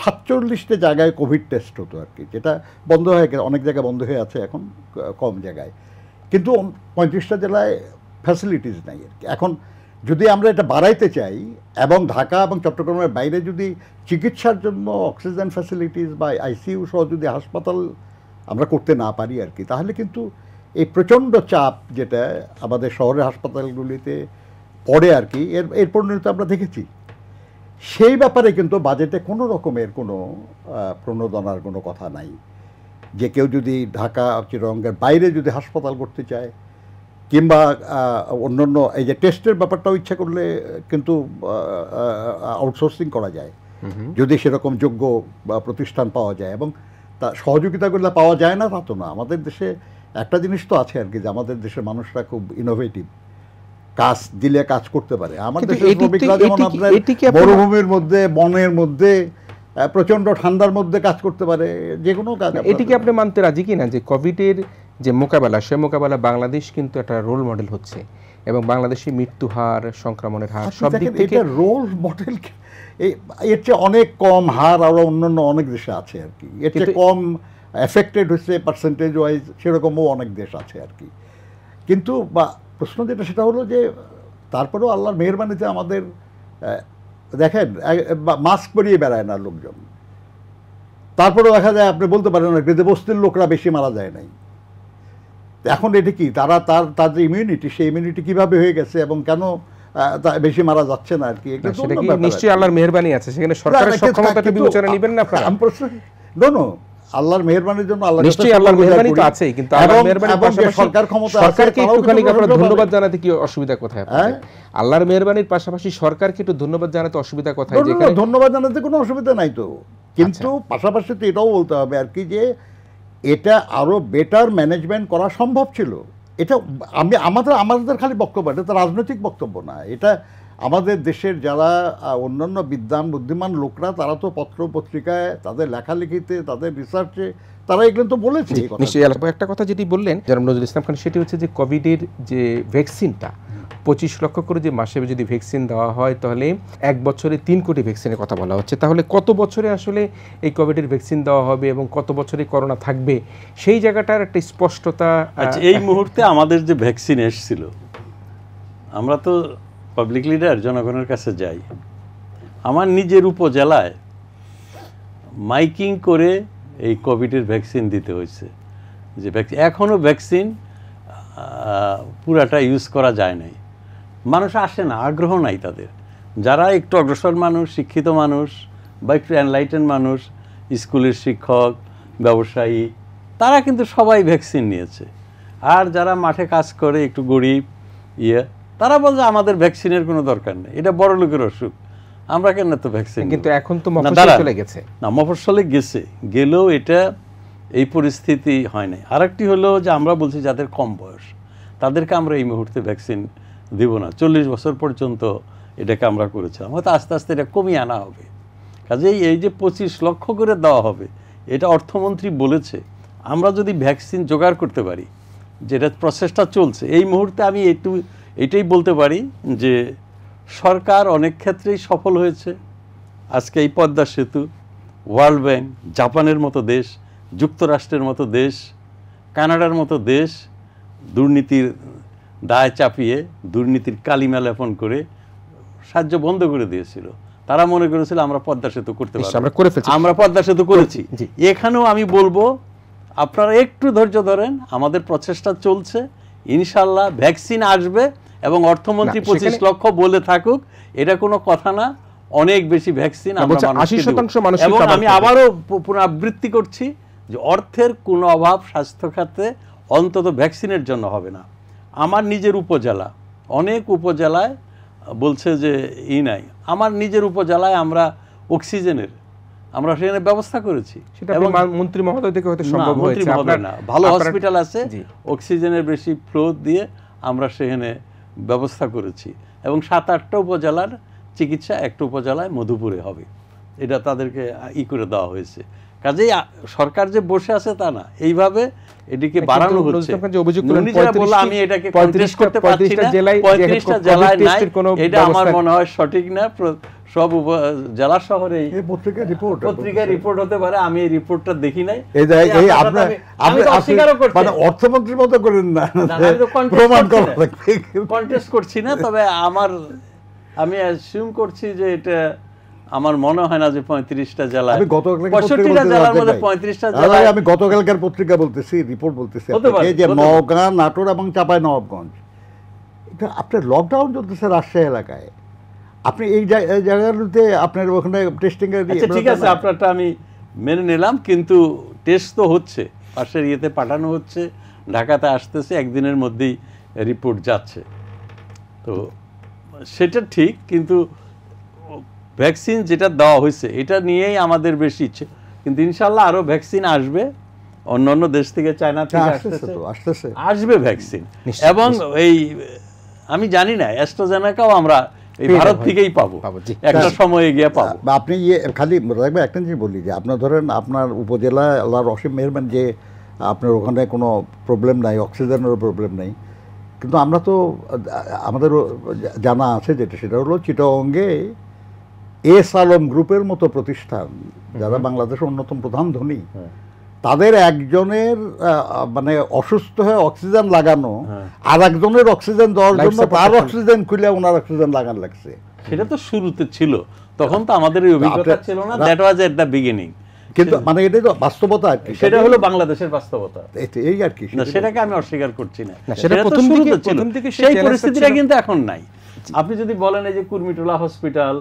47টা জায়গায় কোভিড টেস্ট হতো আর কি, যেটা বন্ধ হয়ে গেছে, অনেক জায়গায় বন্ধ হয়ে আছে এখন কম জায়গায়, কিন্তু 35টা জেলায় ফ্যাসিলিটিস নাই আর কি। এখন যদি আমরা এটা বাড়াইতে চাই এবং ঢাকা এবং চট্টগ্রামের বাইরে যদি চিকিৎসার জন্য অক্সিজেন ফ্যাসিলিটিস বা আইসিইউ সহ যদি হাসপাতাল আমরা করতে না পারি আর কি, তাহলে কিন্তু এই প্রচণ্ড চাপ যেটা আমাদের শহরের হাসপাতালগুলিতে পড়ে আর কি, এর পরিণতি আমরা দেখেছি। সেই ব্যাপারে কিন্তু বাজেটে কোনো রকমের কোনো প্রণোদনার কোনো কথা নাই, যে কেউ যদি ঢাকা চিটাগংয়ের বাইরে যদি হাসপাতাল করতে চায়, কিংবা অন্যান্য এই যে টেস্টের ব্যাপারটাও ইচ্ছা করলে কিন্তু আউটসোর্সিং করা যায়, যদি সেরকম যোগ্য প্রতিষ্ঠান পাওয়া যায়, এবং তা সহযোগিতাগুলো পাওয়া যায় না তা তো না। আমাদের দেশে একটা জিনিস তো আছে আর কি, যে আমাদের দেশের মানুষরা খুব ইনোভেটিভ, কাজ দিলে কাজ করতে পারে। আমাদের শ্রমিকরা যেমন আপনার মরুভূমির মধ্যে, বনের মধ্যে, প্রচণ্ড ঠান্ডার মধ্যে কাজ করতে পারে, যে কোনো কাজ। এটিকে আপনি মানতে রাজি কিনা যে কোভিডের যে মোকাবেলা, সে মোকাবেলা বাংলাদেশ কিন্তু একটা রোল মডেল হচ্ছে, এবং বাংলাদেশি মৃত্যু হার, সংক্রমণের হার সব দিক থেকে রোল মডেল, এর চেয়ে অনেক কম হার আরও অন্যান্য অনেক দেশে আছে আর কি, এর চেয়ে কম এফেক্টেড হচ্ছে পার্সেন্টেজ ওয়াইজ সেরকমও অনেক দেশ আছে আর কি। কিন্তু বা প্রশ্ন যেটা সেটা হলো যে তারপরেও আল্লাহর মেহেরবানিতে আমাদের দেখেন মাস্ক পরিয়ে বেড়ায় না লোকজন, তারপরেও দেখা যায় আপনি বলতে পারেন না যে বস্তির লোকরা বেশি মারা যায় নাই। এখন এটা কি তার যে ইমিউনিটি, সেই ইমিউনিটি কীভাবে হয়ে গেছে এবং কেন বেশি মারা যাচ্ছে না আর কি, নিশ্চয়ই আল্লাহর মেহেরবানি আছে, সেখানে সরকারের সক্ষমতাটা বিবেচনা নেবেন না আপনারা? নো, আল্লাহর মেহেরবানির জন্য আল্লাহ নিশ্চয়ই আল্লাহর মেহেরবানি তো আছেই, কিন্তু আল্লাহর মেহেরবানির পাশাপাশি সরকার ক্ষমতা আছে, সরকারকে একটুখানি আপনারা ধন্যবাদ জানাতে কি অসুবিধা কোথায়? আল্লাহর মেহেরবানির পাশাপাশি সরকারকে একটু ধন্যবাদ জানাতে অসুবিধা কোথায়? যেখানে ধন্যবাদ জানাতে কোনো অসুবিধা নাই তো, কিন্তু পাশাপাশি তো এটাও বলতে হবে আর কি, যে এটা আরো বেটার ম্যানেজমেন্ট করা সম্ভব ছিল। এটা আমাদের খালি বক্তব্য, এটা তো রাজনৈতিক বক্তব্য না, এটা আমাদের দেশের যারা অন্যান্য বিদ্বান বুদ্ধিমান লোকরা, তারা তো পত্র পত্রিকায় তাদের লেখালেখিতে, তাদের রিসার্চে তারা এগুলো তো বলেছে। নিশ্চয়ই একটা কথা যেটি বললেন জনাব নজরুল ইসলাম খান, সেটি হচ্ছে যে কোভিডের যে ভ্যাকসিনটা 25 লক্ষ করে যে মাসে যদি ভ্যাকসিন দেওয়া হয়, তাহলে 1 বছরে 3 কোটি ভ্যাকসিনের কথা বলা হচ্ছে। তাহলে কত বছরে আসলে এই কোভিডের ভ্যাকসিন দেওয়া হবে এবং কত বছরে করোনা থাকবে, সেই জায়গাটার একটা স্পষ্টতা। আচ্ছা, এই মুহূর্তে আমাদের যে ভ্যাকসিন এসেছিল, আমরা তো পাবলিক লিডার, জনগণের কাছে যাই। আমার নিজের উপজেলায় মাইকিং করে এই কোভিডের ভ্যাকসিন দিতে হয়েছে, যে ভ্যাকসিন এখনও ভ্যাকসিন পুরাটা ইউজ করা যায় নাই। মানুষ আসে না, আগ্রহ নাই তাদের। যারা একটু অগ্রসর মানুষ, শিক্ষিত মানুষ বা একটু এনলাইটেন মানুষ, স্কুলের শিক্ষক, ব্যবসায়ী, তারা কিন্তু সবাই ভ্যাকসিন নিয়েছে। আর যারা মাঠে কাজ করে, একটু গরিব তারা বলছে আমাদের ভ্যাকসিনের কোনো দরকার নেই, এটা বড় লোকের অসুখ, আমরা কেন তো ভ্যাকসিন। কিন্তু এখন তো মফস্বলে চলে গেছে। না, মফস্বলে গেলেও এটা এই পরিস্থিতি হয় নাই। আরেকটি হলো যে আমরা বলছি যাদের কম বয়স তাদেরকে আমরা এই মুহূর্তে ভ্যাকসিন দিব না, 40 বছর পর্যন্ত এটাকে আমরা করেছিলাম, হয়তো আস্তে আস্তে এটা কমিয়ে আনা হবে। কাজেই এই যে 25 লক্ষ করে দেওয়া হবে এটা অর্থমন্ত্রী বলেছে। আমরা যদি ভ্যাকসিন জোগাড় করতে পারি, যেটা প্রসেসটা চলছে এই মুহূর্তে, আমি এটাই বলতে পারি যে সরকার অনেক ক্ষেত্রেই সফল হয়েছে। আজকে এই পদ্মা সেতু, ওয়ার্ল্ড ব্যাংক, জাপানের মতো দেশ, যুক্তরাষ্ট্রের মতো দেশ, কানাডার মতো দেশ দুর্নীতির দায় চাপিয়ে দুর্নীতির কালিমা লেপন করে সাহায্য বন্ধ করে দিয়েছিল। তারা মনে করেছিল আমরা পদ্মা সেতু করতে পারবো, আমরা পদ্মা সেতু করেছি। এখানেও আমি বলবো আপনারা একটু ধৈর্য ধরেন, আমাদের প্রচেষ্টা চলছে, ইনশাল্লাহ ভ্যাকসিন আসবে। এবং অর্থমন্ত্রী 25 লক্ষ বলে থাকুক, এটা কোনো কথা না, অনেক বেশি ভ্যাকসিন আমরা মানুষকে দেব। এবং আমি আবারও পুনরাবৃত্তি করছি যে অর্থের কোনো অভাব স্বাস্থ্য খাতে অন্তত ভ্যাকসিনের জন্য হবে না। আমার নিজের উপজেলা, অনেক উপজেলায় বলছে যে নাই, আমার নিজের উপজেলায় আমরা অক্সিজেনের আমরা সেখানে ব্যবস্থা করেছি। এবং মন্ত্রী মহোদয় থেকে হয়তো সম্ভব হয়েছে, না ভালো হসপিটাল আছে, অক্সিজেনের বেশি ফ্লো দিয়ে আমরা সেখানে ব্যবস্থা করেছি। এবং 7-8টা উপজেলার চিকিৎসা একটা উপজেলায় মধুপুরে হবে, এটা তাদেরকে করে দেওয়া হয়েছে। কাজেই সরকার যে বসে আছে তা না, এইভাবে এটিকে বাড়ানো হচ্ছে। আমি এটাকে কন্টেস্ট করতে পারছি না, 35টা জেলায় নাই, এটা আমার মনে হয় সঠিক না। সব জেলা শহরে পত্রিকায় রিপোর্ট হতে পারে, আমি এই রিপোর্টটা দেখি নাই। অর্থমন্ত্রীর মতো করেন না, কন্টেস্ট করছি না, তবে আমি অ্যাসিউম করছি যে এটা আমার মনে হয় না যে 35টা জেলায়, 65টা জেলার মধ্যে 35টা জেলায়। আমি গতকালকার পত্রিকা বলতেছি, রিপোর্ট বলতেছি যে নওগাঁ, নাটোর এবং চাঁপাইনবাবগঞ্জ, এটা আপনার লকডাউন চলতেছে রাজশাহী এলাকায়, আপনি এই জায়গাগুলোতে আপনার ওখানে টেস্টিং এর। ঠিক আছে, আপনারটা আমি মেনে নিলাম, কিন্তু টেস্ট তো হচ্ছে, পাশের ইয়েতে পাঠানো হচ্ছে, ঢাকাতে আসতেছে, একদিনের মধ্যেই রিপোর্ট যাচ্ছে। তো সেটা ঠিক, কিন্তু ভ্যাকসিন যেটা দেওয়া হয়েছে এটা নিয়েই আমাদের বেশি ইচ্ছে। কিন্তু ইনশাল্লাহ আরও ভ্যাকসিন আসবে, অন্যান্য দেশ থেকে, চায়না থেকে আসবে ভ্যাকসিন। এবং এই আমি জানি না, অ্যাস্ট্রাজেনেকাও আমরা এই ভারত থেকেই পাবো, একটা সময়ে গিয়ে পাবো। আপনি খালি একটা জিনিস বলি যে আপনার ধরেন আপনার উপজেলা আল্লাহর অসীম মেহেরবান যে আপনার ওখানে কোনো প্রবলেম নাই, অক্সিজেনেরও প্রবলেম নাই, কিন্তু আমরা তো আমাদের জানা আছে যেটা, সেটা হলো চিটাগংয়ে এস আলম গ্রুপের মতো প্রতিষ্ঠান, যারা বাংলাদেশের অন্যতম প্রধান ধনী, তাদের একজনের মানে অসুস্থ হয়ে অক্সিজেন লাগানো, আর একজনের অক্সিজেন দেওয়ার জন্য তার অক্সিজেন খুলে ওনার অক্সিজেন লাগানো লাগছে। সেটা তো শুরুতে ছিল, তখন তো আমাদের এই অভিজ্ঞতা ছিল না, that was at the beginning. কিন্তু মানে এটাই তো বাস্তবতা আর কি, সেটা হলো বাংলাদেশের বাস্তবতা, এই আর কি। সেটাকে আমি অস্বীকার করছি না, সেটা প্রথম থেকে সেই পরিস্থিতিটা কিন্তু এখন নাই। আপনি যদি বলেন এই যে কুর্মিটোলা হসপিটাল,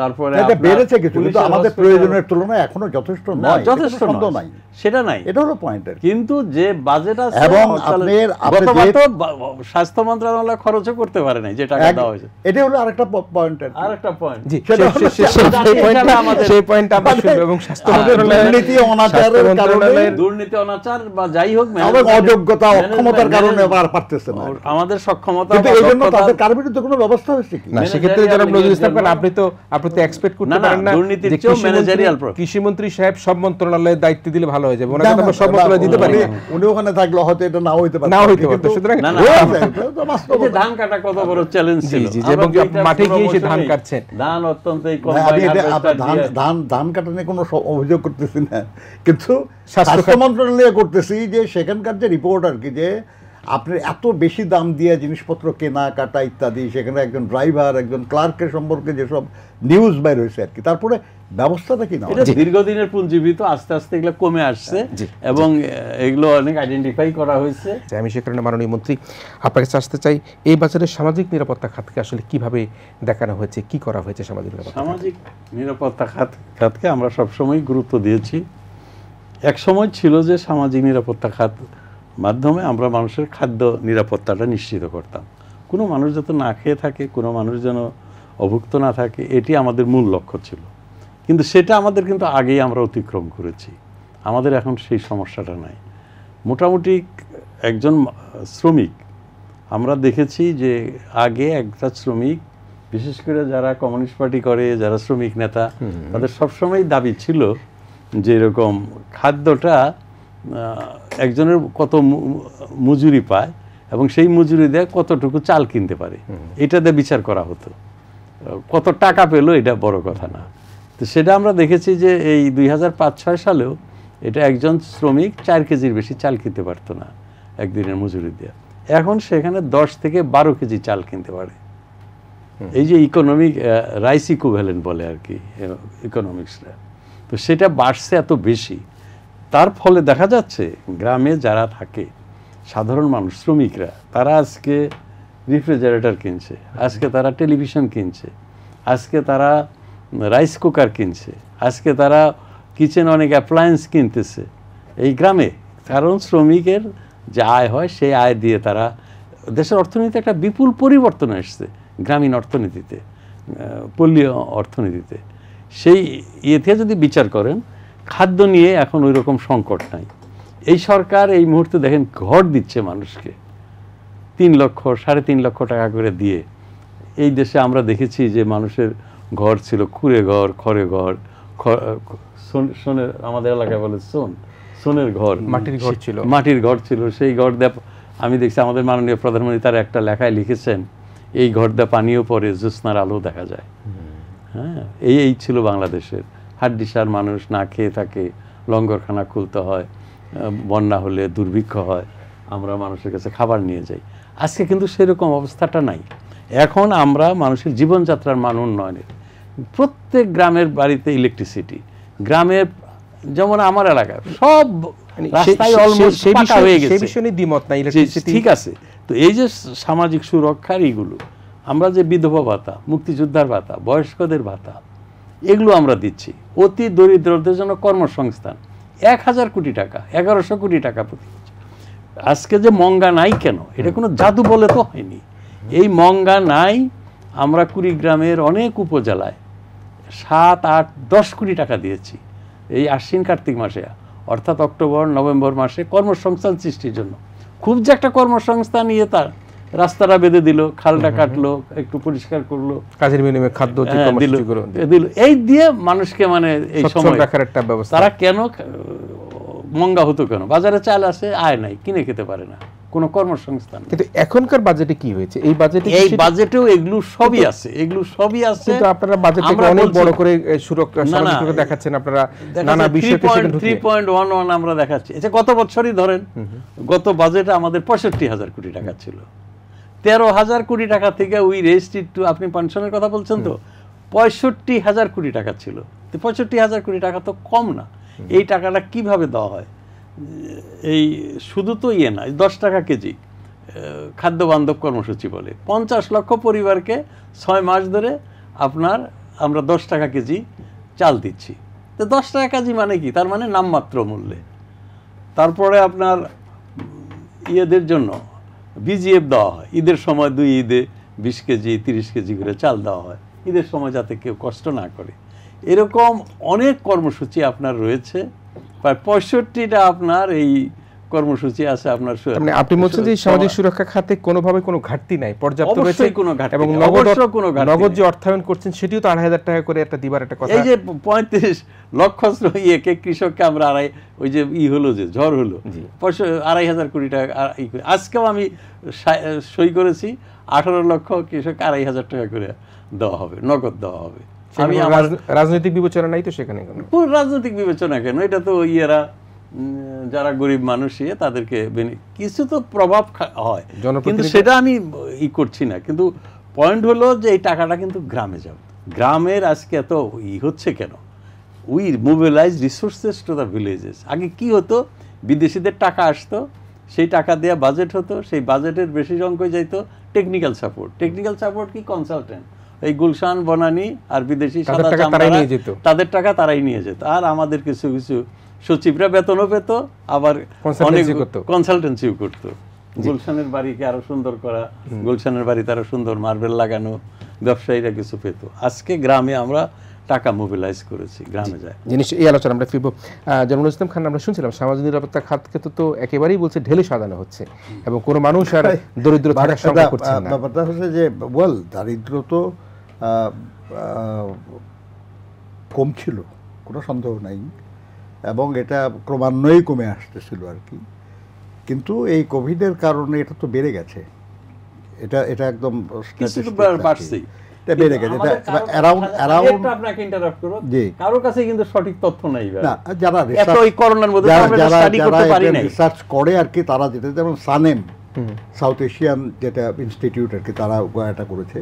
তারপরে এটা বেড়েছে কিছু, কিন্তু আমাদের প্রয়োজনের তুলনায় এখনো যথেষ্ট নয়, যথেষ্ট নয়, সেটা নাই, এটা হলো পয়েন্ট। কিন্তু যে বাজেট আছে, এবং স্বাস্থ্য মন্ত্রণালয় খরচও করতে পারে নাই যে টাকা দেওয়া হয়েছে, এটা হলো আরেকটা পয়েন্ট। আরেকটা পয়েন্ট, সেই পয়েন্ট আমরা শুনবো। এবং স্বাস্থ্য মন্ত্রণালয়ের দুর্নীতি অনাচার বা যাই হোক, অযোগ্যতা, অক্ষমতার কারণে আর পারতেছে না, আমাদের সক্ষমতা, এইজন্য তাদের কার বিরুদ্ধে কোনো ব্যবস্থা হয়েছে কি না। সেক্ষেত্রে জনাব নজরুল ইসলাম খান, আপনি তো এক্সপেক্ট করতে পারেন না যে কৃষিমন্ত্রী সাহেব সব মন্ত্রণালয়ের দায়িত্ব দিলে ভালো হয়ে যাবে, ওনাকে আমরা সব মন্ত্রণালয় দিতে পারি না। উনি ওখানে থাকলে হয়তো এটা নাও হইতে পারে, সুতরাং ধান কাটা কত বড় চ্যালেঞ্জ ছিল, এবং মাঠে গিয়ে সে ধান কাটছেন, ধান অত্যন্ত ধান কাটা নিয়ে কোনো অভিযোগ করতেছি না, কিন্তু স্বাস্থ্য মন্ত্রণালয় করতেছি যে সেখানকার যে রিপোর্ট আর কি, যে আপনার এত বেশি দাম দিয়ে জিনিসপত্র কেনা কাটা ইত্যাদি, সেখানে একজন ড্রাইভার, একজন ক্লার্কের সম্পর্কে যেসব নিউজ বাইর হয়েছে আর কি, তারপরে ব্যবস্থাটা কি না, এটা দীর্ঘদিনের পুঞ্জীবিত, আস্তে আস্তে এগুলো কমে আসছে এবং এগুলো অনেক আইডেন্টিফাই করা হয়েছে। আমি সে কারণে মাননীয় মন্ত্রী আপনার কাছে আসতে চাই, এই বাজারে সামাজিক নিরাপত্তা খাতকে আসলে কিভাবে দেখানো হয়েছে, কি করা হয়েছে সামাজিক নিরাপত্তা খাতকে আমরা সবসময় গুরুত্ব দিয়েছি। এক সময় ছিল যে সামাজিক নিরাপত্তা খাত মাধ্যমে আমরা মানুষের খাদ্য নিরাপত্তাটা নিশ্চিত করতাম, কোনো মানুষ যাতে না খেয়ে থাকে, কোনো মানুষ যেন অভুক্ত না থাকে, এটি আমাদের মূল লক্ষ্য ছিল। কিন্তু সেটা আমাদের কিন্তু আগেই আমরা অতিক্রম করেছি। আমাদের এখন সেই সমস্যাটা নাই। মোটামুটি একজন শ্রমিক, আমরা দেখেছি যে আগে একটা শ্রমিক, বিশেষ করে যারা কমিউনিস্ট পার্টি করে, যারা শ্রমিক নেতা, তাদের সবসময় দাবি ছিল যে এরকম খাদ্যটা একজনের কত মজুরি পায় এবং সেই মজুরি দিয়ে কতটুকু চাল কিনতে পারে, এটা দিয়ে বিচার করা হতো। কত টাকা পেলো এটা বড় কথা না। তো সেটা আমরা দেখেছি যে এই 2005-06 সালেও এটা একজন শ্রমিক 4 কেজির বেশি চাল কিনতে পারতো না একদিনের মজুরি দিয়ে। এখন সেখানে 10 থেকে 12 কেজি চাল কিনতে পারে। এই যে ইকোনমিক রাইস ইকুইভ্যালেন্ট বলে আর কি ইকোনমিক্সরা, তো সেটা বাড়ছে এত বেশি। তার ফলে দেখা যাচ্ছে গ্রামে যারা থাকে সাধারণ মানুষ, শ্রমিকরা, তারা আজকে রেফ্রিজারেটর কিনছে, আজকে তারা টেলিভিশন কিনছে, আজকে তারা রাইস কুকার কিনছে, আজকে তারা কিচেন অনেক অ্যাপ্লায়েন্স কিনতেছে এই গ্রামে। কারণ শ্রমিকের যে আয় হয় সেই আয় দিয়ে তারা, দেশের অর্থনীতিতে একটা বিপুল পরিবর্তন এসছে গ্রামীণ অর্থনীতিতে, পল্লী অর্থনীতিতে। সেই ইয়েতে যদি বিচার করেন, খাদ্য নিয়ে এখন ওই রকম সংকট নাই। এই সরকার এই মুহূর্তে দেখেন ঘর দিচ্ছে মানুষকে 3 লক্ষ 3.5 লক্ষ টাকা করে দিয়ে। এই দেশে আমরা দেখেছি যে মানুষের ঘর ছিল কুড়ে ঘর, খড়ে ঘর, সোনের, আমাদের এলাকায় বলে সোনের ঘর, মাটির ঘর ছিল। সেই ঘর দিয়ে আমি দেখছি আমাদের মাননীয় প্রধানমন্ত্রী তার একটা লেখায় লিখেছেন, এই ঘর দিয়ে পানিও পড়ে, জ্যোৎস্নার আলো দেখা যায়। হ্যাঁ, এই ছিল বাংলাদেশের। হাড্ডিসার মানুষ না খেয়ে থাকে, লঙ্গরখানা খুলতে হয়, বন্যা হলে দুর্ভিক্ষ হয়, আমরা মানুষের কাছে খাবার নিয়ে যাই। আজকে কিন্তু সেরকম অবস্থাটা নাই। এখন আমরা মানুষের জীবনযাত্রার মান উন্নয়নের, প্রত্যেক গ্রামের বাড়িতে ইলেকট্রিসিটি, গ্রামের যেমন আমার এলাকায় সব রাস্তায় অলমোস্ট পাকা হয়ে গেছে। ঠিক আছে, তো এই যে সামাজিক সুরক্ষার এইগুলো, আমরা যে বিধবা ভাতা, মুক্তিযোদ্ধার ভাতা, বয়স্কদের ভাতা, এগুলো আমরা দিচ্ছি। অতি দরিদ্রদের জন্য কর্মসংস্থান 1000 কোটি টাকা, 1100 কোটি টাকা প্রতি বছর। আজকে যে মঙ্গা নাই কেন, এটা কোনো জাদু বলে তো হয়নি। এই মঙ্গা নাই, আমরা কুড়িগ্রামের অনেক উপজেলায় 7, 8, 10 কোটি টাকা দিয়েছি এই আশ্বিন কার্তিক মাসে, অর্থাৎ অক্টোবর নভেম্বর মাসে কর্মসংস্থান সৃষ্টির জন্য। খুব যে একটা কর্মসংস্থান নিয়ে তার রাস্তাটা বেঁধে দিল, খালটা কাটলো, একটু পরিষ্কার করলো, কাজের বিনিময়ে খাদ্য দিল, এই দিয়ে মানুষকে মানে এই সময় রাখার একটা ব্যবস্থা। তারা কেন মঙ্গা হতো কেন? বাজারে চাল আছে, আয় নাই, কিনে খেতে পারে না, কোনো কর্মসংস্থান। কিন্তু এখনকার বাজেটে কি হয়েছে? এই বাজেটেও এগুলো সবই আছে, এগুলো সবই আছে। কিন্তু আপনারা বাজেটটাকে অনেক বড় করে সুরক্ষা দেখাচ্ছেন, আপনারা নানা বিষয়কে 3.11 আমরা দেখাচ্ছি। আচ্ছা, গত বছরই ধরেন, গত বাজেটে আমাদের 65,000 কোটি টাকা ছিল। 13,000 কোটি টাকা থেকে উই রেজড ইট টু, আপনি পেনশনের কথা বলছেন তো, 65,000 কোটি টাকা ছিল। 65,000 কোটি টাকা তো কম না। এই টাকাটা কিভাবে দেওয়া হয়? এই শুধু তো ইয়ে না, 10 টাকা কেজি খাদ্য বান্ধব কর্মসূচি বলে 50 লক্ষ পরিবারকে 6 মাস ধরে আমরা 10 টাকা কেজি চাল দিচ্ছি। তো 10 টাকা কেজি মানে কি? তার মানে নামমাত্র মূল্যে। তারপরে আপনার ইয়েদের জন্য বিজিএফ দেওয়া হয়, ঈদের সময় 2 ঈদে 20 কেজি 30 কেজি করে চাল দেওয়া হয়, ঈদের সময় যাতে কেউ কষ্ট না করে। এরকম অনেক কর্মসূচি আপনার রয়েছে, প্রায় 65টা আপনার এই কর্মসূচি আছে আপনার। আপনি বলছেন যে সামাজিক সুরক্ষা খাতে কোনোভাবে কোনো ঘাটতি নাই, পর্যাপ্ত রয়েছে, এবং নগদ যে অর্থায়ন করছেন সেটিও তো 2,500 টাকা করে একটা দিবার একটা কথা। এই যে 35 লক্ষ ইয়েকে কৃষককে আমরা ওই যে হলো, যে ঝড় হলো, 2,500 কোটি টাকা। আজকেও আমি সই করেছি, 18 লক্ষ কৃষক 2,500 টাকা করে দেওয়া হবে, নগদ দেওয়া হবে। আমি রাজনৈতিক বিবেচনা নাই তো সেখানে? রাজনৈতিক বিবেচনা কেন? এটা তো ইয়েরা যারা গরিব মানুষ তাদেরকে কিছু তো প্রভাব হয়, কিন্তু সেটা আমি করছি না। কিন্তু পয়েন্ট হলো যে এই টাকাটা কিন্তু গ্রামে যাবে। গ্রামের আজকে এত হচ্ছে কেন? We mobilise resources to the villages. আগে কি হতো? বিদেশিদের টাকা আসতো, সেই টাকা দিয়ে বাজেট হতো, সেই বাজেটের বেশি অঙ্কই যাইতো টেকনিক্যাল সাপোর্ট। টেকনিক্যাল সাপোর্ট কি? কনসালটেন্ট, এই গুলশান বনানী আর বিদেশি তাদের টাকা তারাই নিয়ে যেত। আর আমাদের কিছু কিছু সচিবরা বেতনও পেত, আবার অনেক কনসালটেন্সিও করতো। গুলশানের বাড়িকে আরো সুন্দর করা, গুলশানের বাড়িতে আরো সুন্দর মার্বেল লাগানো, ব্যবসায়ীরা কিছু পেত। আজকে গ্রামে আমরা টাকা মোবিলাইজ করেছি, গ্রামে যায়। জিনিস এই আলোচনা আমরা ফিরবো। জামাল ইসলাম খান, আমরা শুনছিলাম সামাজিক নিরাপত্তা খাতকে তো একেবারেই বলছে ঢেলে সাজানো হচ্ছে এবং কোনো মানুষ আর দরিদ্র থাকার সংখ্যা করছে না। ব্যাপারটা হচ্ছে যে দারিদ্র তো কম ছিল, কোনো সন্দেহ নাই, এবং এটা ক্রমান্বয়েই কমে আসতেছিল আর কি। কিন্তু এই কোভিডের কারণে এটা তো বেড়ে গেছে, এটা একদম বাড়ছেই, এটা বেড়ে গেছে। এটা অ্যারাউন্ড আপনাকে ইন্টারাপ্ট করব, জি, কারোর কাছে কিন্তু সঠিক তথ্য নাই না, যারা এত এই করোনার মধ্যে আমরা স্টাডি করতে পারি না, রিসার্চ করে আর কি, তারা যেটা, যেমন সানেম সাউথ এশিয়ান যেটা ইনস্টিটিউট আর কি, তারা এটা করেছে।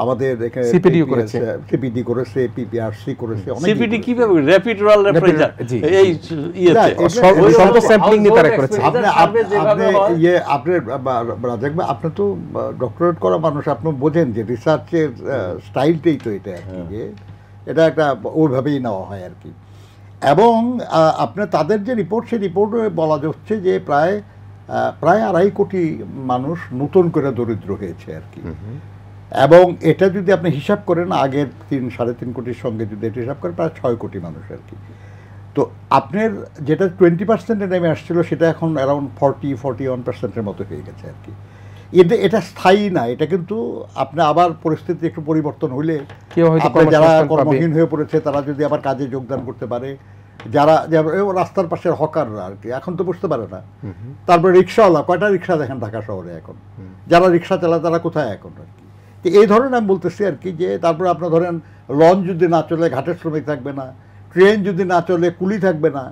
আমাদের এখানে সিপিডি করেছে, সিপিডি করেছে, পিপিআরসি করেছে। সিপিডি কিভাবে র্যাপিড রুরাল রেফ্রিজারেটর এই স্বল্প স্যাম্পলিং নিয়ে তারা করেছে। আপনি তো ডক্টরেট করা মানুষ, আপনি বোঝেন যে রিসার্চের স্টাইলটাই তো এটা আর কি, যে এটা একটা ওইভাবেই নেওয়া হয় আর কি। এবং আপনার তাদের যে রিপোর্ট, সেই রিপোর্টে বলা যাচ্ছে যে প্রায় 2.5 কোটি মানুষ নতুন করে দরিদ্র হয়েছে আর কি। এবং এটা যদি আপনি হিসাব করেন আগের 3-3.5 কোটির সঙ্গে যদি এটা হিসাব করেন, প্রায় 6 কোটি মানুষ আর কি। তো আপনার যেটা 20% নেমে আসছিল, সেটা এখন অ্যারাউন্ড 40-41% মতো হয়ে গেছে আর কি। এটা স্থায়ী না, এটা কিন্তু আপনি আবার পরিস্থিতি একটু পরিবর্তন হলে যারা কর্মহীন হয়ে পড়েছে তারা যদি আবার কাজে যোগদান করতে পারে, যারা রাস্তার পাশের হকাররা আর কি, এখন তো বুঝতে পারে না। তারপরে রিক্সাওয়ালা, কয়টা রিক্সা দেখেন ঢাকা শহরে এখন, যারা রিক্সা চালায় তারা কোথায় এখন আর কি। এই ধরনের আমি বলতেছি আর কি, যে তারপরে আপনার ধরেন লঞ্চ যদি না চলে ঘাটের শ্রমিক থাকবে না, ট্রেন যদি না চলে কুলি থাকবে না,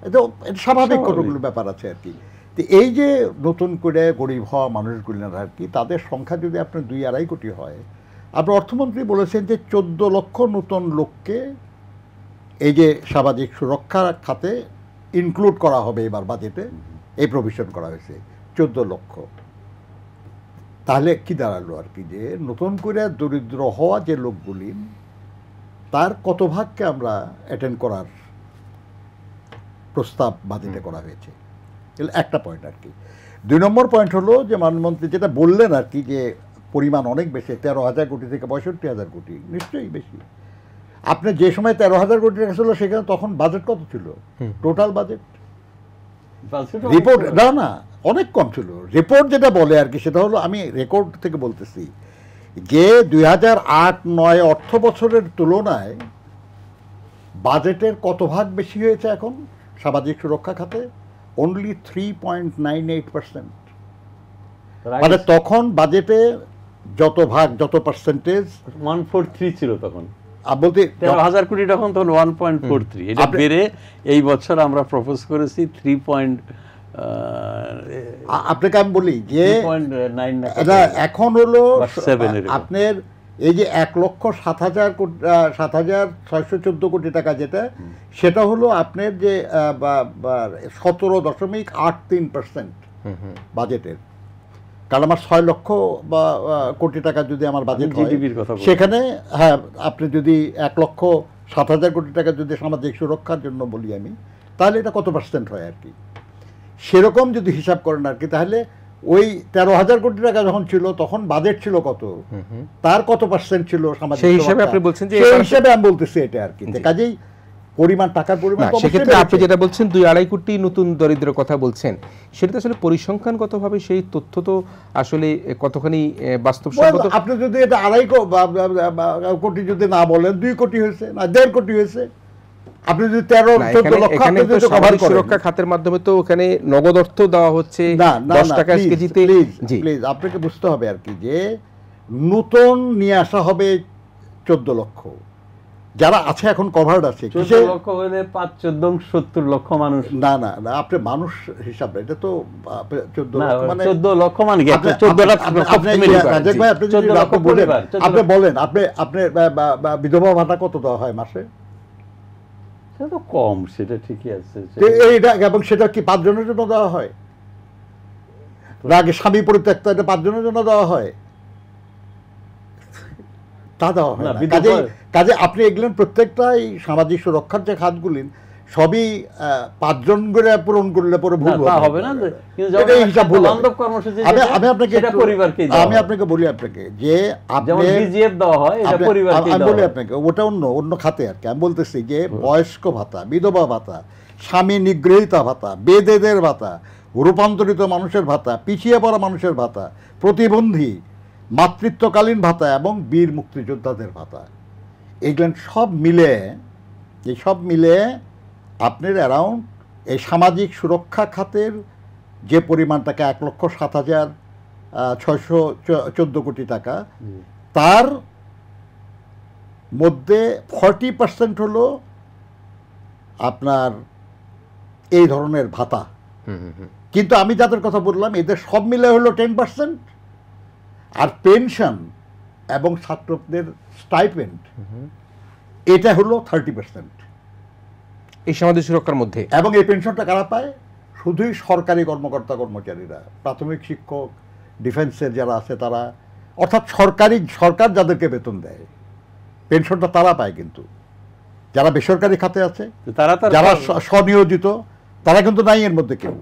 এটা স্বাভাবিক কতগুলো ব্যাপার আছে আর কি। তো এই যে নতুন করে গরিব হওয়া মানুষগুলো আর কি, তাদের সংখ্যা যদি আপনার 2-2.5 কোটি হয়, আপনার অর্থমন্ত্রী বলেছেন যে 14 লক্ষ নতুন লোককে এই যে সামাজিক সুরক্ষা খাতে ইনক্লুড করা হবে এবার বাজেটে, এই প্রভিশন করা হয়েছে 14 লক্ষ। তাহলে কি দাঁড়ালো আর কি, যে নতুন করে দরিদ্র হওয়া যে লোকগুলি, তার কত ভাগকে আমরা অ্যাটেন্ড করার প্রস্তাব বাজেটে করা হয়েছে, একটা পয়েন্ট আর কি। 2 নম্বর পয়েন্ট হলো যে মানমন্ত্রী যেটা বললেন আর কি, যে পরিমাণ অনেক বেশি, 13,000 কোটি থেকে 65,000 কোটি, নিশ্চয়ই বেশি। আপনি যে সময় 13,000 কোটি টাকা ছিল, সেখানে তখন বাজেট কত ছিল? টোটাল বাজেট রিপোর্ট না অনেক কম ছিল। রিপোর্ট যেটা বলে আর কি, সেটা হলো, আমি রেকর্ড থেকে বলতেছি, যে 2008-09 অর্থ বছরের তুলনায় বাজেটের কত ভাগ বেশি হয়েছে এখন সামাজিক সুরক্ষা খাতে? অনলি 3.98%। মানে তখন বাজেটে যত ভাগ, যত পার্সেন্টেজ 143 ছিল তখন, বলতে 13,000 কোটি তখন 1.43। এটা বেড়ে এই বছর আমরা প্রপোজ করেছি 3. আপনাকে আমি বলি যে এখন হলো আপনার এই যে 1,07,614 কোটি টাকা যেটা, সেটা হলো আপনার যে 17.83% বাজেটের। কারণ আমার 6 লক্ষ কোটি টাকা যদি আমার বাজেট হয়, সেখানে হ্যাঁ, আপনি যদি 1,07,000 কোটি টাকা যদি সামাজিক সুরক্ষার জন্য বলি আমি, তাহলে এটা কত পার্সেন্ট হয় আর কি, সেরকম যদি হিসাব করেন আর কি, তাহলে ওই 13,000 কোটি টাকা যখন ছিল, তখন বাজেট ছিল কত, তার কত পার্সেন্ট ছিল সামাজিক, সেই হিসাবে আপনি বলছেন, যে সেই হিসাবে আমি বলতেছি এটা আর কি। কাজেই পরিমাণ, টাকার পরিমাণ, সেক্ষেত্রে আপনি যেটা বলছেন 2-2.5 কোটি নতুন দরিদ্র কথা বলছেন, সেটা তো আসলে পরিসংখ্যানগতভাবে সেই তথ্য তো আসলে কতখানি বাস্তবসম্মত। আপনি যদি এটা 2.5 কোটি যদি না বলেন, 2 কোটি হয়েছে না 1.5 কোটি হয়েছে, আপনি যদি 13-14 লক্ষ সুরক্ষা খাতের মাধ্যমে তো ওখানে নগদ অর্থ দেওয়া হচ্ছে 10 টাকা কেজিতে। প্লিজ আপনাকে বুঝতে হবে আর কি, যে নতুন নিয়ে আসা হবে 14 লক্ষ, যারা আছে এখন কভার্ড আছে। 14 লক্ষ হলে 5-14 লক্ষ মানুষ, না না না, আপনি মানুষ হিসাব, এটা তো 14 লক্ষ মানে 14 লক্ষ মানে 14 লাখ। আপনি বলেন, আপনি বিধবা ভাতা কত দেওয়া হয় মাসে? সেটা তো কম, সেটা ঠিকই আছে। এবং সেটা কি 5 জনের জন্য দেওয়া হয়? আগে স্বামী পরিত্যক্ত, এটা 5 জনের জন্য দেওয়া হয়? তা দেওয়া হয় না। কাজে আপনি এগুলেন প্রত্যেকটাই সামাজিক সুরক্ষার যে খাতগুলি, সবই 5 জন করে পূরণ করলে পরে ভুল তা হবে না, কিন্তু যখন এটাই হিসাব ভুল হবে। বান্ধব কর্মসূচি আমি আপনাকে সেটা পরিবারকেই দেওয়া আমি হয়। আপনাকে বলি আপনাকে যে যেমন আপনি বিজিএফ দেওয়া হয়, এটা পরিবারকেই আমি দেওয়া বলি হয়। আপনাকে ওটা অন্য খাতে আর কি। আমি বলতেছি যে বয়স্ক ভাতা, বিধবা ভাতা, স্বামী নিগৃহীতা ভাতা, বেদেদের ভাতা, রূপান্তরিত মানুষের ভাতা, পিছিয়ে পড়া মানুষের ভাতা, প্রতিবন্ধী, মাতৃত্বকালীন ভাতা এবং বীর মুক্তিযোদ্ধাদের ভাতা, এইগুলো সব মিলে আপনার অ্যারাউন্ড এই সামাজিক সুরক্ষা খাতের যে পরিমাণটাকে 1,07,614 কোটি টাকা, তার মধ্যে 40% হলো আপনার এই ধরনের ভাতা। কিন্তু আমি যাদের কথা বললাম এদের সব মিলে হলো 10%, আর পেনশন এবং ছাত্রদের স্টাইপেন্ড এটা হলো 30%। এই সামাজিক সুরক্ষার মধ্যে। এবং এই পেনশনটা কারা পায়? শুধুই সরকারি কর্মকর্তা কর্মচারীরা, প্রাথমিক শিক্ষক, ডিফেন্সের যারা আছে তারা, অর্থাৎ সরকার যাদেরকে বেতন দেয় পেনশনটা তারা পায়। কিন্তু যারা বেসরকারি খাতে আছে, যারা স্বনিয়োজিত, তারা কিন্তু নাই এর মধ্যে কেউ।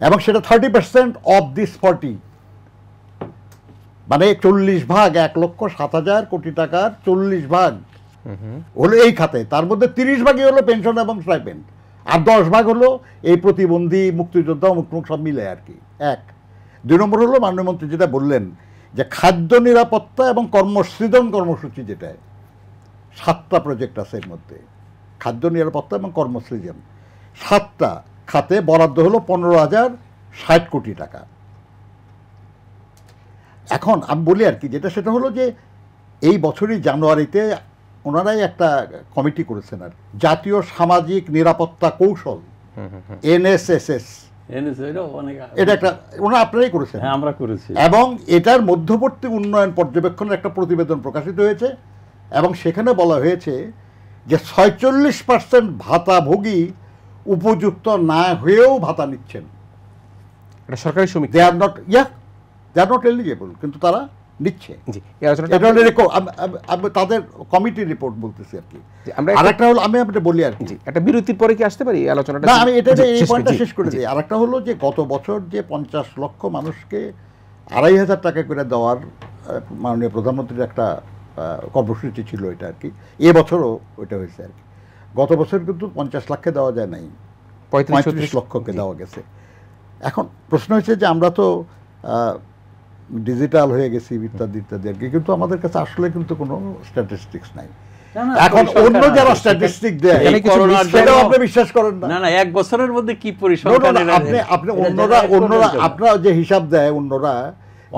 এবং সেটা 30% অফ দিস 40, মানে 40 ভাগ, 1,07,000 কোটি টাকার 40 ভাগ হলো এই খাতে। তার মধ্যে 30 ভাগই হলো পেনশন এবং স্টাইপেন্ড, আর 10 ভাগ হলো এই প্রতিবন্ধী, মুক্তিযোদ্ধা, মুখ সব মিলে আর কি। 2 নম্বর হলো মাননীয় মন্ত্রী যেটা বললেন যে খাদ্য নিরাপত্তা এবং কর্মসৃজন কর্মসূচি, যেটা 7টা প্রজেক্ট আছে এর মধ্যে। খাদ্য নিরাপত্তা এবং কর্মসৃজন 7টা খাতে বরাদ্দ হলো 15,060 কোটি টাকা। এখন আমি বলি আর কি, যেটা সেটা হলো যে এই বছরই জানুয়ারিতে ওনারাই একটা কমিটি করেছেন আর জাতীয় সামাজিক নিরাপত্তা কৌশল, NSSS, এটা একটা ওনারা আপনারাই করেছেন। আমরা করেছি। এবং এটার মধ্যবর্তী উন্নয়ন পর্যবেক্ষণের একটা প্রতিবেদন প্রকাশিত হয়েছে, এবং সেখানে বলা হয়েছে যে 46% ভাতাভোগী উপযুক্ত না হয়েও ভাতা নিচ্ছেন। এটা সরকারি সমীক্ষা। দে আর নট এলিজিবল, কিন্তু তারা নিচ্ছে। জি, এই আলোচনাটা তাদের কমিটির রিপোর্ট বলতেছি আর কি। আমরা আরেকটা হলো, আমি আপনাকে বলি আর কি, একটা বিরতির পরে কি আসতে পারি এই আলোচনাটা? না, আমি এটা এই পয়েন্টটা শেষ করে দিই। আরেকটা হলো যে গত বছর যে 50 লক্ষ মানুষকে 2,500 টাকা করে দেওয়ার মাননীয় প্রধানমন্ত্রীর একটা কর্মসূচি ছিল, এটা আর কি এবছরও ওইটা হয়েছে আর কি। গত বছর কিন্তু 50 লাখে দেওয়া যায় নাই, 35 লক্ষকে দেওয়া গেছে। এখন প্রশ্ন হচ্ছে যে আমরা তো ডিজিটাল হয়ে গেছি ইত্যাদি ইত্যাদি আর কি, কিন্তু আমাদের কাছে আসলে কিন্তু কোনো স্ট্যাটিস্টিক্স নাই। এখন অন্য যারা স্ট্যাটিস্টিক দেয় সেটাও আপনি বিশ্বাস করেন না। না, 1 বছরের মধ্যে কি পরিসংখ্যান, আপনি অন্যরা আপনারা যে হিসাব দেয় অন্যরা,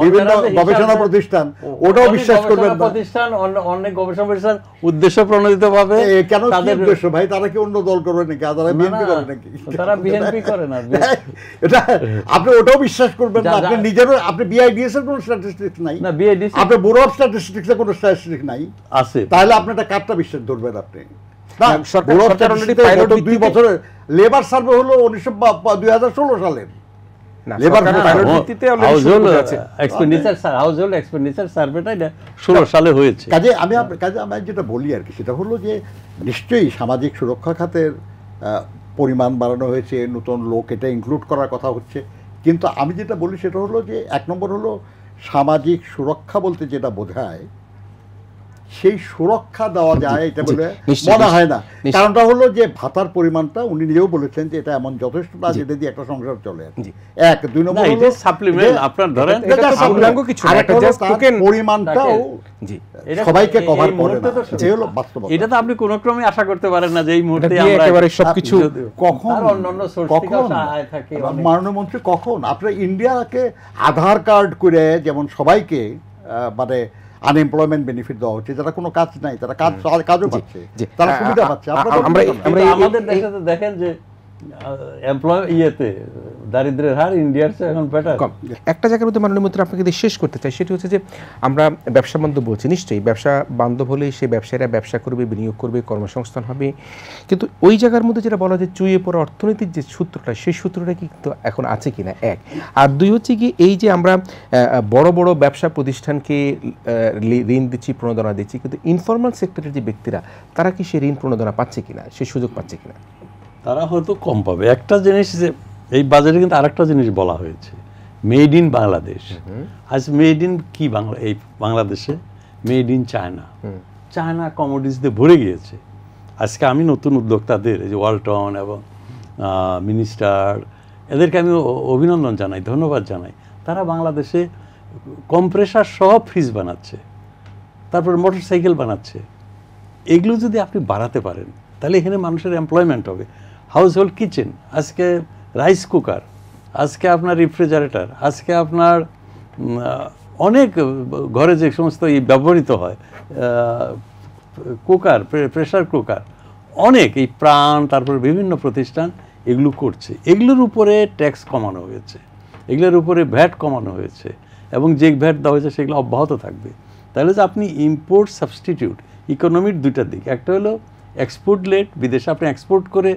বিভিন্ন গবেষণা প্রতিষ্ঠান, ওটাও বিশ্বাস করবেন না। প্রতিষ্ঠান, অনেক গবেষণা প্রতিষ্ঠান উদ্দেশ্য প্রণোদিত ভাবে, কেন উদ্দেশ্য ভাই? তারা কি অন্য দল করে নাকি? তারা বিএনপি করে নাকি? তারা বিএনপি করে না। এটা আপনি ওটাও বিশ্বাস করবেন না। আপনি নিজেরও, আপনি বিআইডিএস এর কোনো স্ট্যাটিস্টিক্স নাই, না বিআইডিএস, আপনি ব্যুরো অফ স্ট্যাটিস্টিক্স এর কোনো স্ট্যাটিস্টিক্স নাই আছে, তাহলে আপনি এটা কারটা বিশ্বাস ধরবেন? আপনি না, সরকার অলরেডি পাইলট 2 বছরের লেবার সার্ভে হলো 2016 সালের। হাউসহোল্ড এক্সপেন্ডিচার সার্ভেটা 16 সালে হয়েছে। কাজে আমি যেটা বলি আর কি, সেটা হলো যে নিশ্চয়ই সামাজিক সুরক্ষা খাতের পরিমাণ বাড়ানো হয়েছে, নতুন লোক এটা ইনক্লুড করার কথা হচ্ছে, কিন্তু আমি যেটা বলি সেটা হলো যে 1 নম্বর হলো সামাজিক সুরক্ষা বলতে যেটা বোঝায় সেই সুরক্ষা দেওয়া যায় এটা বলে মনে হয় না। কারণটা হলো যে ভাতার পরিমাণটা উনি নিজেও বলেছেন যে এটা এমন যথেষ্ট না যেটা দিয়ে একটা সংসার চলে। 1 2 নম্বর হলো সাপ্লিমেন্ট, আপনার ধরেন পরিমাণটাও সবাইকে কভার করে না, এই হলো বাস্তবতা। এটা তো আপনি কোনো ক্রমে আশা করতে পারেন না যে এই মুহূর্তে আমরা একেবারে সবকিছু কখন অন্যান্য সোর্স থেকে সহায় থাকে। মাননীয় মন্ত্রী কখন আপনার ইন্ডিয়াকে আধার কার্ড করে যেমন সবাইকে মানে আনএমপ্লয়মেন্ট বেনিফিট দেওয়া হচ্ছে, যারা কোনো কাজ নাই তারা কাজও পাচ্ছে, তারা সুবিধা পাচ্ছে। আমাদের দেশে তো দেখেন যে ইয়েতে দারিদ্র্যের হার ইন্ডিয়ার চেয়ে এখন বেটার। কম। একটা জায়গার মধ্যে মাননীয় মন্ত্রী আপনাকে দিয়ে শেষ করতে চাই, সেটি হচ্ছে যে আমরা ব্যবসা বান্ধব বলছি, নিশ্চয়ই ব্যবসা বান্ধব হলেই সেই ব্যবসায়ীরা ব্যবসা করবে, বিনিয়োগ করবে, কর্মসংস্থান হবে, কিন্তু ওই জায়গার মধ্যে যেটা বলা যায় চুইয়ে পড়া অর্থনীতির যে সূত্রটা, সেই সূত্রটা কি কিন্তু এখন আছে কিনা, এক। আর দুই হচ্ছে কি, এই যে আমরা বড় বড় ব্যবসা প্রতিষ্ঠানকে ঋণ দিচ্ছি, প্রণোদনা দিচ্ছি, কিন্তু ইনফর্মাল সেক্টরের যে ব্যক্তিরা তারা কি সেই ঋণ প্রণোদনা পাচ্ছে কিনা, সেই সুযোগ পাচ্ছে কিনা? তারা হয়তো কম পাবে। একটা জিনিস যে এই বাজারে কিন্তু আরেকটা জিনিস বলা হয়েছে, মেড ইন বাংলাদেশ। আজ মেড ইন কি এই বাংলাদেশে made in China. China commodities দিয়ে ভরে গিয়েছে। আজকে আমি নতুন উদ্যোক্তাদের, এই যে ওয়ালটন এবং মিনিস্টার, এদেরকে আমি অভিনন্দন জানাই, ধন্যবাদ জানাই। তারা বাংলাদেশে কম্প্রেসার সহ ফ্রিজ বানাচ্ছে, তারপর মোটরসাইকেল বানাচ্ছে। এগুলো যদি আপনি বাড়াতে পারেন তাহলে এখানে মানুষের এমপ্লয়মেন্ট হবে। হাউস হোল্ড কিচেন, আজকে রাইস কুকার, আজকে আপনার রেফ্রিজারেটর, আজকে আপনার অনেক ঘরে যে সমস্ত ব্যবহৃত হয় কুকার, প্রেসার কুকার, অনেক এই প্রাণ, তারপর বিভিন্ন প্রতিষ্ঠান এগুলো করছে। এগুলোর উপরে ট্যাক্স কমানো হয়েছে, এগুলোর উপরে ভ্যাট কমানো হয়েছে, এবং যে ভ্যাট দেওয়া হয়েছে সেগুলো অব্যাহত থাকবে। তাহলে যে আপনি ইম্পোর্ট সাবস্টিটিউট, ইকোনমির দুইটা দিক, একটা হলো এক্সপোর্ট লেট, বিদেশে আপনি এক্সপোর্ট করে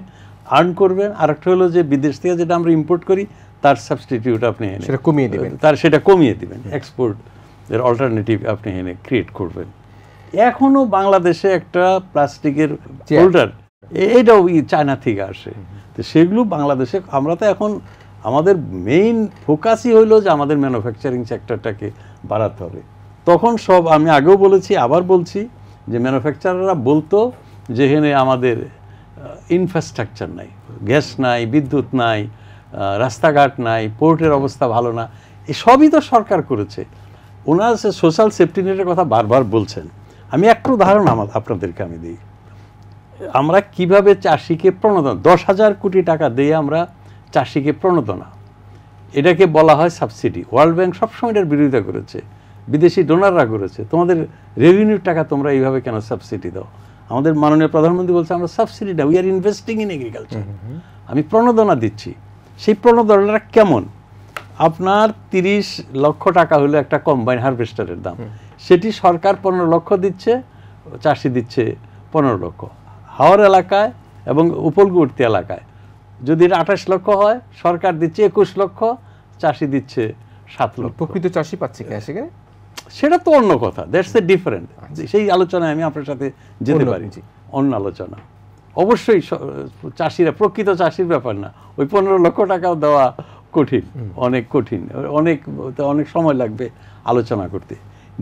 আর্ন করবেন, আর একটা হলো যে বিদেশ থেকে যেটা আমরা ইম্পোর্ট করি তার সাবস্টিটিউট আপনি এনে সেটা কমিয়ে দেবেন, সেটা কমিয়ে দেবেন, এক্সপোর্ট এর অল্টারনেটিভ আপনি এনে ক্রিয়েট করবেন। এখনও বাংলাদেশে একটা প্লাস্টিকের হোল্ডার, এইটাও চায়না থেকে আসে। তো সেগুলো বাংলাদেশে, আমরা তো এখন আমাদের মেইন ফোকাসই হইলো যে আমাদের ম্যানুফ্যাকচারিং সেক্টরটাকে বাড়াতে হবে। তখন সব, আমি আগেও বলেছি আবার বলছি, যে ম্যানুফ্যাকচারাররা বলতো যে এখানে আমাদের ইনফ্রাস্ট্রাকচার নাই, গ্যাস নাই, বিদ্যুৎ নাই, রাস্তাঘাট নাই, পোর্টের অবস্থা ভালো না। এই সবই তো সরকার করেছে। ওনার সে সোশ্যাল সেফটি নেটের কথা বারবার বলছেন। আমি একটা উদাহরণ আপনাদেরকে আমি দিই। আমরা কিভাবে চাষিকে প্রণোদনা, 10,000 কোটি টাকা দিয়ে আমরা চাষিকে প্রণোদনা, এটাকে বলা হয় সাবসিডি। ওয়ার্ল্ড ব্যাংক সবসময় এটার বিরোধিতা করেছে, বিদেশি ডোনাররা করেছে, তোমাদের রেভিনিউর টাকা তোমরা এইভাবে কেন সাবসিডি দাও? আমাদের মাননীয় প্রধানমন্ত্রী বলছে আমরা সাবসিডি না, we are investing in agriculture, আমি প্রণোদনা দিচ্ছি। সেই প্রণোদনাটা কেমন? আপনার 30 লক্ষ টাকা হলো একটা কম্বাইন হারভেস্টারের দাম, সেটি সরকার 15 লক্ষ দিচ্ছে, চাষি দিচ্ছে 15 লক্ষ। হাওর এলাকায় এবং উপকূলবর্তী এলাকায় যদি এটা 28 লক্ষ হয়, সরকার দিচ্ছে 21 লক্ষ, চাষি দিচ্ছে 7 লক্ষ। প্রকৃত চাষি পাচ্ছে কিনা সেখানে সেটা তো অন্য কথা, দ্যাটস এ ডিফারেন্ট। সেই আলোচনায় আমি আপনার সাথে যেতে পারি, অন্য আলোচনা। অবশ্যই চাষিরা, প্রকৃত চাষির ব্যাপার না, ওই 15 লক্ষ টাকাও দেওয়া কঠিন, অনেক কঠিন, অনেক সময় লাগবে আলোচনা করতে।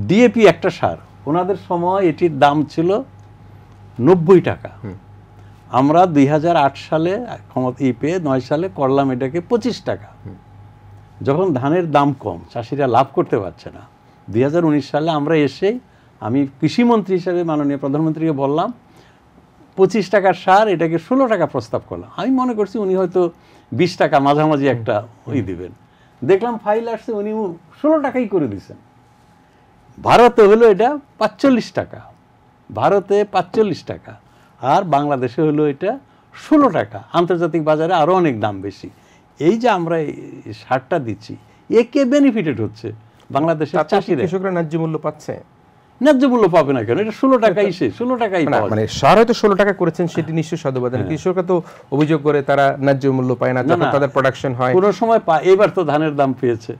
ডিএপি একটা সার, ওনাদের সময় এটির দাম ছিল 90 টাকা। আমরা 2008 সালে ক্ষমতা পেয়ে 9 সালে করলাম এটাকে 25 টাকা। যখন ধানের দাম কম, চাষিরা লাভ করতে পারছে না, 2019 সালে আমরা এসেই, আমি কৃষিমন্ত্রী হিসেবে মাননীয় প্রধানমন্ত্রীকে বললাম 25 টাকার সার, এটাকে 16 টাকা প্রস্তাব করলাম। আমি মনে করছি উনি হয়তো 20 টাকা মাঝামাঝি একটা ওই দিবেন। দেখলাম ফাইল আসছে, উনি 16 টাকাই করে দিয়েছেন। ভারতে হলো এটা 45 টাকা, ভারতে 45 টাকা, আর বাংলাদেশে হলো এটা 16 টাকা। আন্তর্জাতিক বাজারে আরও অনেক দাম বেশি। এই যে আমরা এই সারটা দিচ্ছি, একে বেনিফিটেড হচ্ছে বাংলাদেশের চাষিরা। কৃষকরা ন্যায্য মূল্য পাচ্ছে? ন্যায্য মূল্য পাবে না কেন? এটা 16 টাকাই, 16 টাকাই মানে সার হয়তো 16 টাকা করেছেন, সেটি নিশ্চয়ই সাধুবাদ। কৃষকরা তো অভিযোগ করে তারা ন্যায্য মূল্য পায় না, যখন তাদের প্রোডাকশন হয়। কোনো সময় এবার তো ধানের দাম পেয়েছে,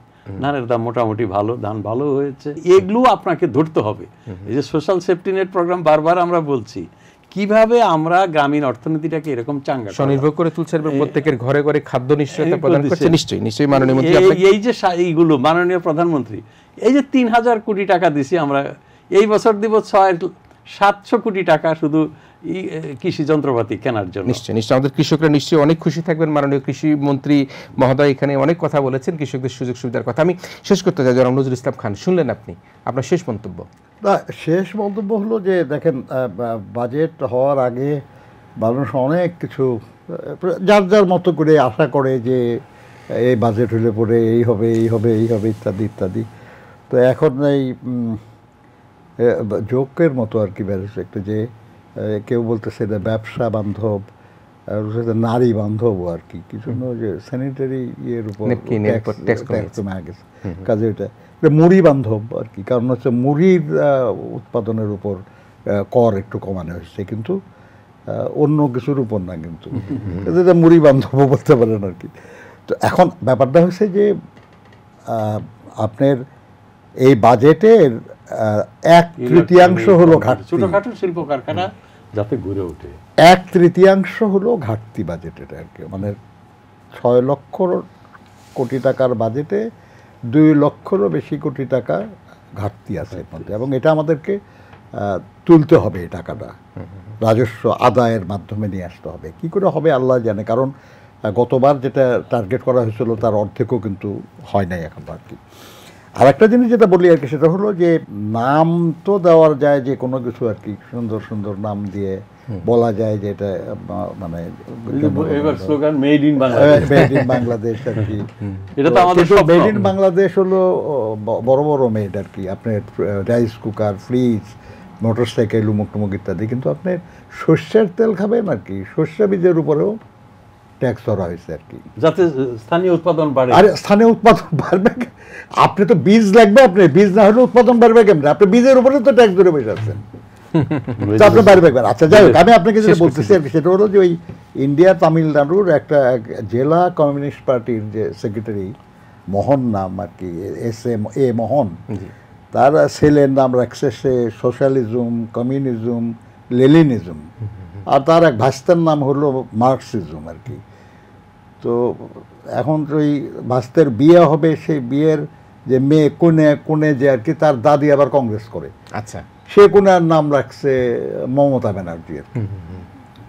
ধানের দাম মোটামুটি ভালো, ধান ভালো হয়েছে। এগুলো আপনাকে ধরতে হবে। এই যে সোশ্যাল সেফটি নেট প্রোগ্রাম বারবার আমরা বলছি, কিভাবে আমরা গ্রামীণ অর্থনীতিটাকে এরকম চাঙ্গা স্বনির্ভর করে তুলছে, প্রত্যেকের ঘরে ঘরে খাদ্য নিশ্চয়তা প্রদান করছে। নিশ্চয়ই মাননীয় মন্ত্রী, এই যে এইগুলো মাননীয় প্রধানমন্ত্রী, এই যে 3000 কোটি টাকা দিছি আমরা, এই বছর দিব 700 কোটি টাকা শুধু কৃষি যন্ত্রপাতি কেনার জন্য। নিশ্চয়ই নিশ্চয়ই আমাদের কৃষকরা নিশ্চয়ই অনেক খুশি থাকবেন। মাননীয় কৃষি মন্ত্রী মহোদয় এখানে অনেক কথা বলেছেন, কৃষকদের সুযোগ সুবিধার কথা। আমি শেষ করতে চাই, জনাব নজরুল ইসলাম খান, শুনলেন আপনি, আপনার শেষ মন্তব্য। শেষ মন্তব্য হলো যে দেখেন, বাজেট হওয়ার আগে মানুষ অনেক কিছু যার যার মতো করে আশা করে যে এই বাজেট হলে পরে এই হবে, এই হবে, এই হবে, ইত্যাদি ইত্যাদি। তো এখন এই জোকের মতো আর কি বেড়েছে একটু, যে কেউ বলতেছে এটা ব্যবসা বান্ধব, নারী বান্ধব আর কি কিছু যে স্যানিটারি ইয়ের উপর ট্যাক্স কমে গেছে, কাজে এটা মুড়ি বান্ধব আর কি, কারণ হচ্ছে মুড়ির উৎপাদনের উপর কর একটু কমানো হয়েছে, কিন্তু অন্য কিছুর উপর না, কিন্তু এটা মুড়ি বান্ধবও বলতে পারেন আর কি। তো এখন ব্যাপারটা হচ্ছে যে আপনার এই বাজেটের 1/3 হলো ঘাটতি, ছোটখাটো শিল্প কারখানা যাতে গড়ে ওঠে, 1/3 হলো ঘাটতি বাজেটের আর কি, মানে 6 লক্ষ কোটি টাকার বাজেটে 2 লক্ষেরও বেশি কোটি টাকা ঘাটতি আছে এর মধ্যে, এবং এটা আমাদেরকে তুলতে হবে, এই টাকাটা রাজস্ব আদায়ের মাধ্যমে নিয়ে আসতে হবে। কি করে হবে আল্লাহ জানে, কারণ গতবার যেটা টার্গেট করা হয়েছিল তার অর্ধেকও কিন্তু হয় নাই এখন আর কি। আর একটা জিনিস যেটা বলি আর কি, সেটা হলো যে নাম তো দেওয়া যায় যে কোনো কিছু আর কি, সুন্দর সুন্দর নাম দিয়ে বলা যায় যে এটা মানে এবার slogan made in Bangladesh, made in Bangladesh আর কি। এটা তো আমাদের মেড ইন বাংলাদেশ হলো বড় বড় মেড আর কি, আপনার রাইস কুকার, ফ্রিজ, মোটরসাইকেল, উমুক টুমুক ইত্যাদি, কিন্তু আপনি সর্ষের তেল খাবেন আর কি, সর্ষে বীজের উপরেও ট্যাক্স ধরা হয়েছে আর কি, যাতে স্থানীয় উৎপাদন বাড়ে। আরে স্থানীয় উৎপাদন বাড়বে, আপনি তো বীজ লাগবে, আপনি বীজ না হলে উৎপাদন বাড়বে কেমন? আপনি বীজের উপরে তো ট্যাক্স ধরে বসে আছেন, তো আপনি বাড়বে। আচ্ছা যাই হোক, আমি আপনাকে যেটা বলতেছি আর কি, সেটা হলো যে ওই ইন্ডিয়া তামিলনাড়ুর একটা জেলা কমিউনিস্ট পার্টির যে সেক্রেটারি মোহন নাম আর কি, এ মোহন, তার ছেলের নাম রাখছে সে সোশ্যালিজম, কমিউনিজম, লেনিনিজম, আর তার এক ভাস্তার নাম হলো মার্কসিজম আর কি। তো এখন ওই ভাস্তের বিয়ে হবে, সেই বিয়ের যে মেয়ে কোনে যে আর কি, তার দাদি আবার কংগ্রেস করে, আচ্ছা, সে কোনার নাম রাখছে মমতা ব্যানার্জি আর কি,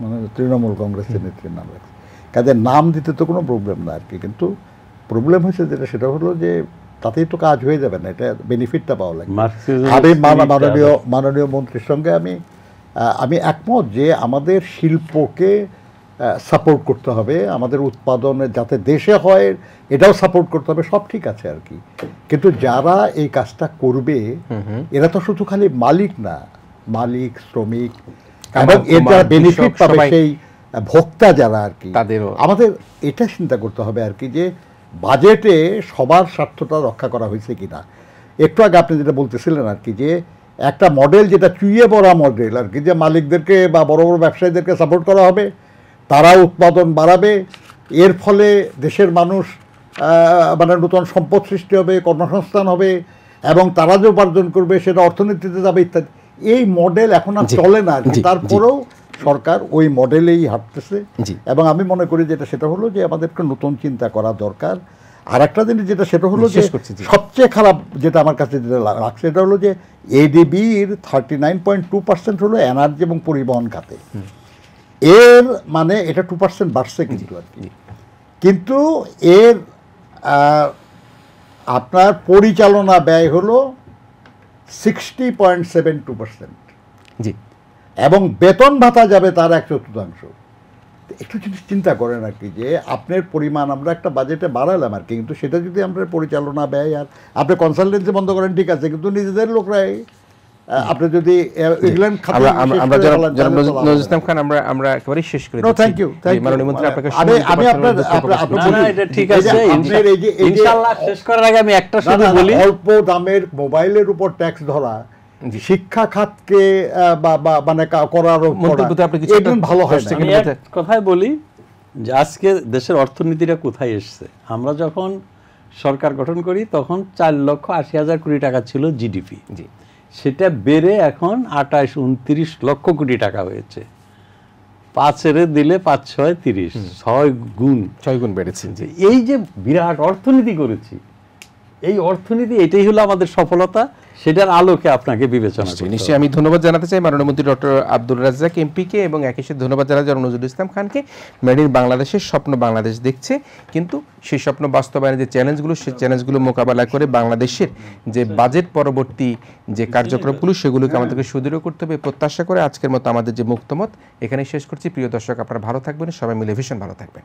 মানে তৃণমূল কংগ্রেসের নেত্রীর নাম রাখছে। কাজে নাম দিতে তো কোনো প্রবলেম না আর কি, কিন্তু প্রবলেম হয়েছে যেটা, সেটা হলো যে তাতেই তো কাজ হয়ে যাবে না, এটা বেনিফিটটা পাওয়া লাগে। আমি মাননীয় মন্ত্রীর সঙ্গে আমি একমত যে আমাদের শিল্পকে সাপোর্ট করতে হবে, আমাদের উৎপাদনে যাতে দেশে হয় এটাও সাপোর্ট করতে হবে, সব ঠিক আছে আর কি, কিন্তু যারা এই কাজটা করবে এরা তো শুধু খালি মালিক না, মালিক, শ্রমিক, এবং এটা বেনিফিট পাবে সেই ভোক্তা যারা আর কি, আমাদের এটা চিন্তা করতে হবে আর কি, যে বাজেটে সবার স্বার্থটা রক্ষা করা হয়েছে কিনা। একটু আগে আপনি যেটা বলতেছিলেন আর কি, যে একটা মডেল যেটা চুইয়ে পড়া মডেল আর কি, যে মালিকদেরকে বা বড় বড় ব্যবসায়ীদেরকে সাপোর্ট করা হবে, তারা উৎপাদন বাড়াবে, এর ফলে দেশের মানুষ মানে নতুন সম্পদ সৃষ্টি হবে, কর্মসংস্থান হবে, এবং তারা যে উপার্জন করবে সেটা অর্থনীতিতে যাবে ইত্যাদি। এই মডেল এখন আর চলে না, তারপরেও সরকার ওই মডেলেই হাঁটতেছে, এবং আমি মনে করি যেটা সেটা হলো যে আমাদেরকে নতুন চিন্তা করা দরকার। আর একটা জিনিস যেটা সেটা হলো যে সবচেয়ে খারাপ যেটা আমার কাছে যেটা লাগছে, সেটা হলো যে এডিবির 39.2% হলো এনার্জি এবং পরিবহন খাতে, এর মানে এটা 2% বাড়ছে কিন্তু আর কি, কিন্তু এর আপনার পরিচালনা ব্যয় হলো 60.72%, জি, এবং বেতন ভাতা যাবে তার 1/4। একটু জিনিস চিন্তা করেন আর কি, যে আপনার পরিমাণ আমরা একটা বাজেটে বাড়ালাম আর কি, কিন্তু সেটা যদি আমরা পরিচালনা ব্যয় আর আপনি কনসালটেন্সি বন্ধ করেন ঠিক আছে, কিন্তু নিজেদের লোকরাই আপনি যদি ইসলাম খান আমরা একেবারে শেষ করে দিচ্ছি। থ্যাংক ইউ মাননীয় মন্ত্রী, আপনাকে আমি আপনার ঠিক আছে, ইনশাআল্লাহ শেষ করার আগে আমি একটা শুধু বলি, অল্প দামের মোবাইলের উপর ট্যাক্স ধরা শিক্ষা খাতকে মানে করার ভালো হয় না। কথাই বলি যে আজকে দেশের অর্থনীতিটা কোথায় এসছে, আমরা যখন সরকার গঠন করি তখন 4,80,000 কোটি টাকা ছিল জিডিপি, সেটা বেড়ে এখন 28-29 লক্ষ কোটি টাকা হয়েছে। 5 দিলে 5-6 30, 6 গুণ বেড়েছে। এই যে বিরাট অর্থনীতি করেছি, এই অর্থনীতি, এটাই হলো আমাদের সফলতা, সেটার আলোকে আপনাকে বিবেচনা করতে হবে। নিশ্চয়ই আমি ধন্যবাদ জানাতে চাই মাননীয় মন্ত্রী ডক্টর আব্দুর রাজ্জাক এমপিকে, এবং একই সাথে ধন্যবাদ জানাতে চাই নজরুল ইসলাম খানকে। মেড ইন বাংলাদেশের স্বপ্ন বাংলাদেশ দেখছে, কিন্তু সেই স্বপ্ন বাস্তবায়নের যে চ্যালেঞ্জগুলো, সেই চ্যালেঞ্জগুলো মোকাবেলা করে বাংলাদেশের যে বাজেট পরবর্তী যে কার্যক্রমগুলো, সেগুলোকে আমাদেরকে সুদৃঢ় করতে হবে প্রত্যাশা করে আজকের মতো আমাদের যে মুক্তমত এখানেই শেষ করছি। প্রিয় দর্শক, আপনারা ভালো থাকবেন, সবাই মিলে ভীষণ ভালো থাকবেন।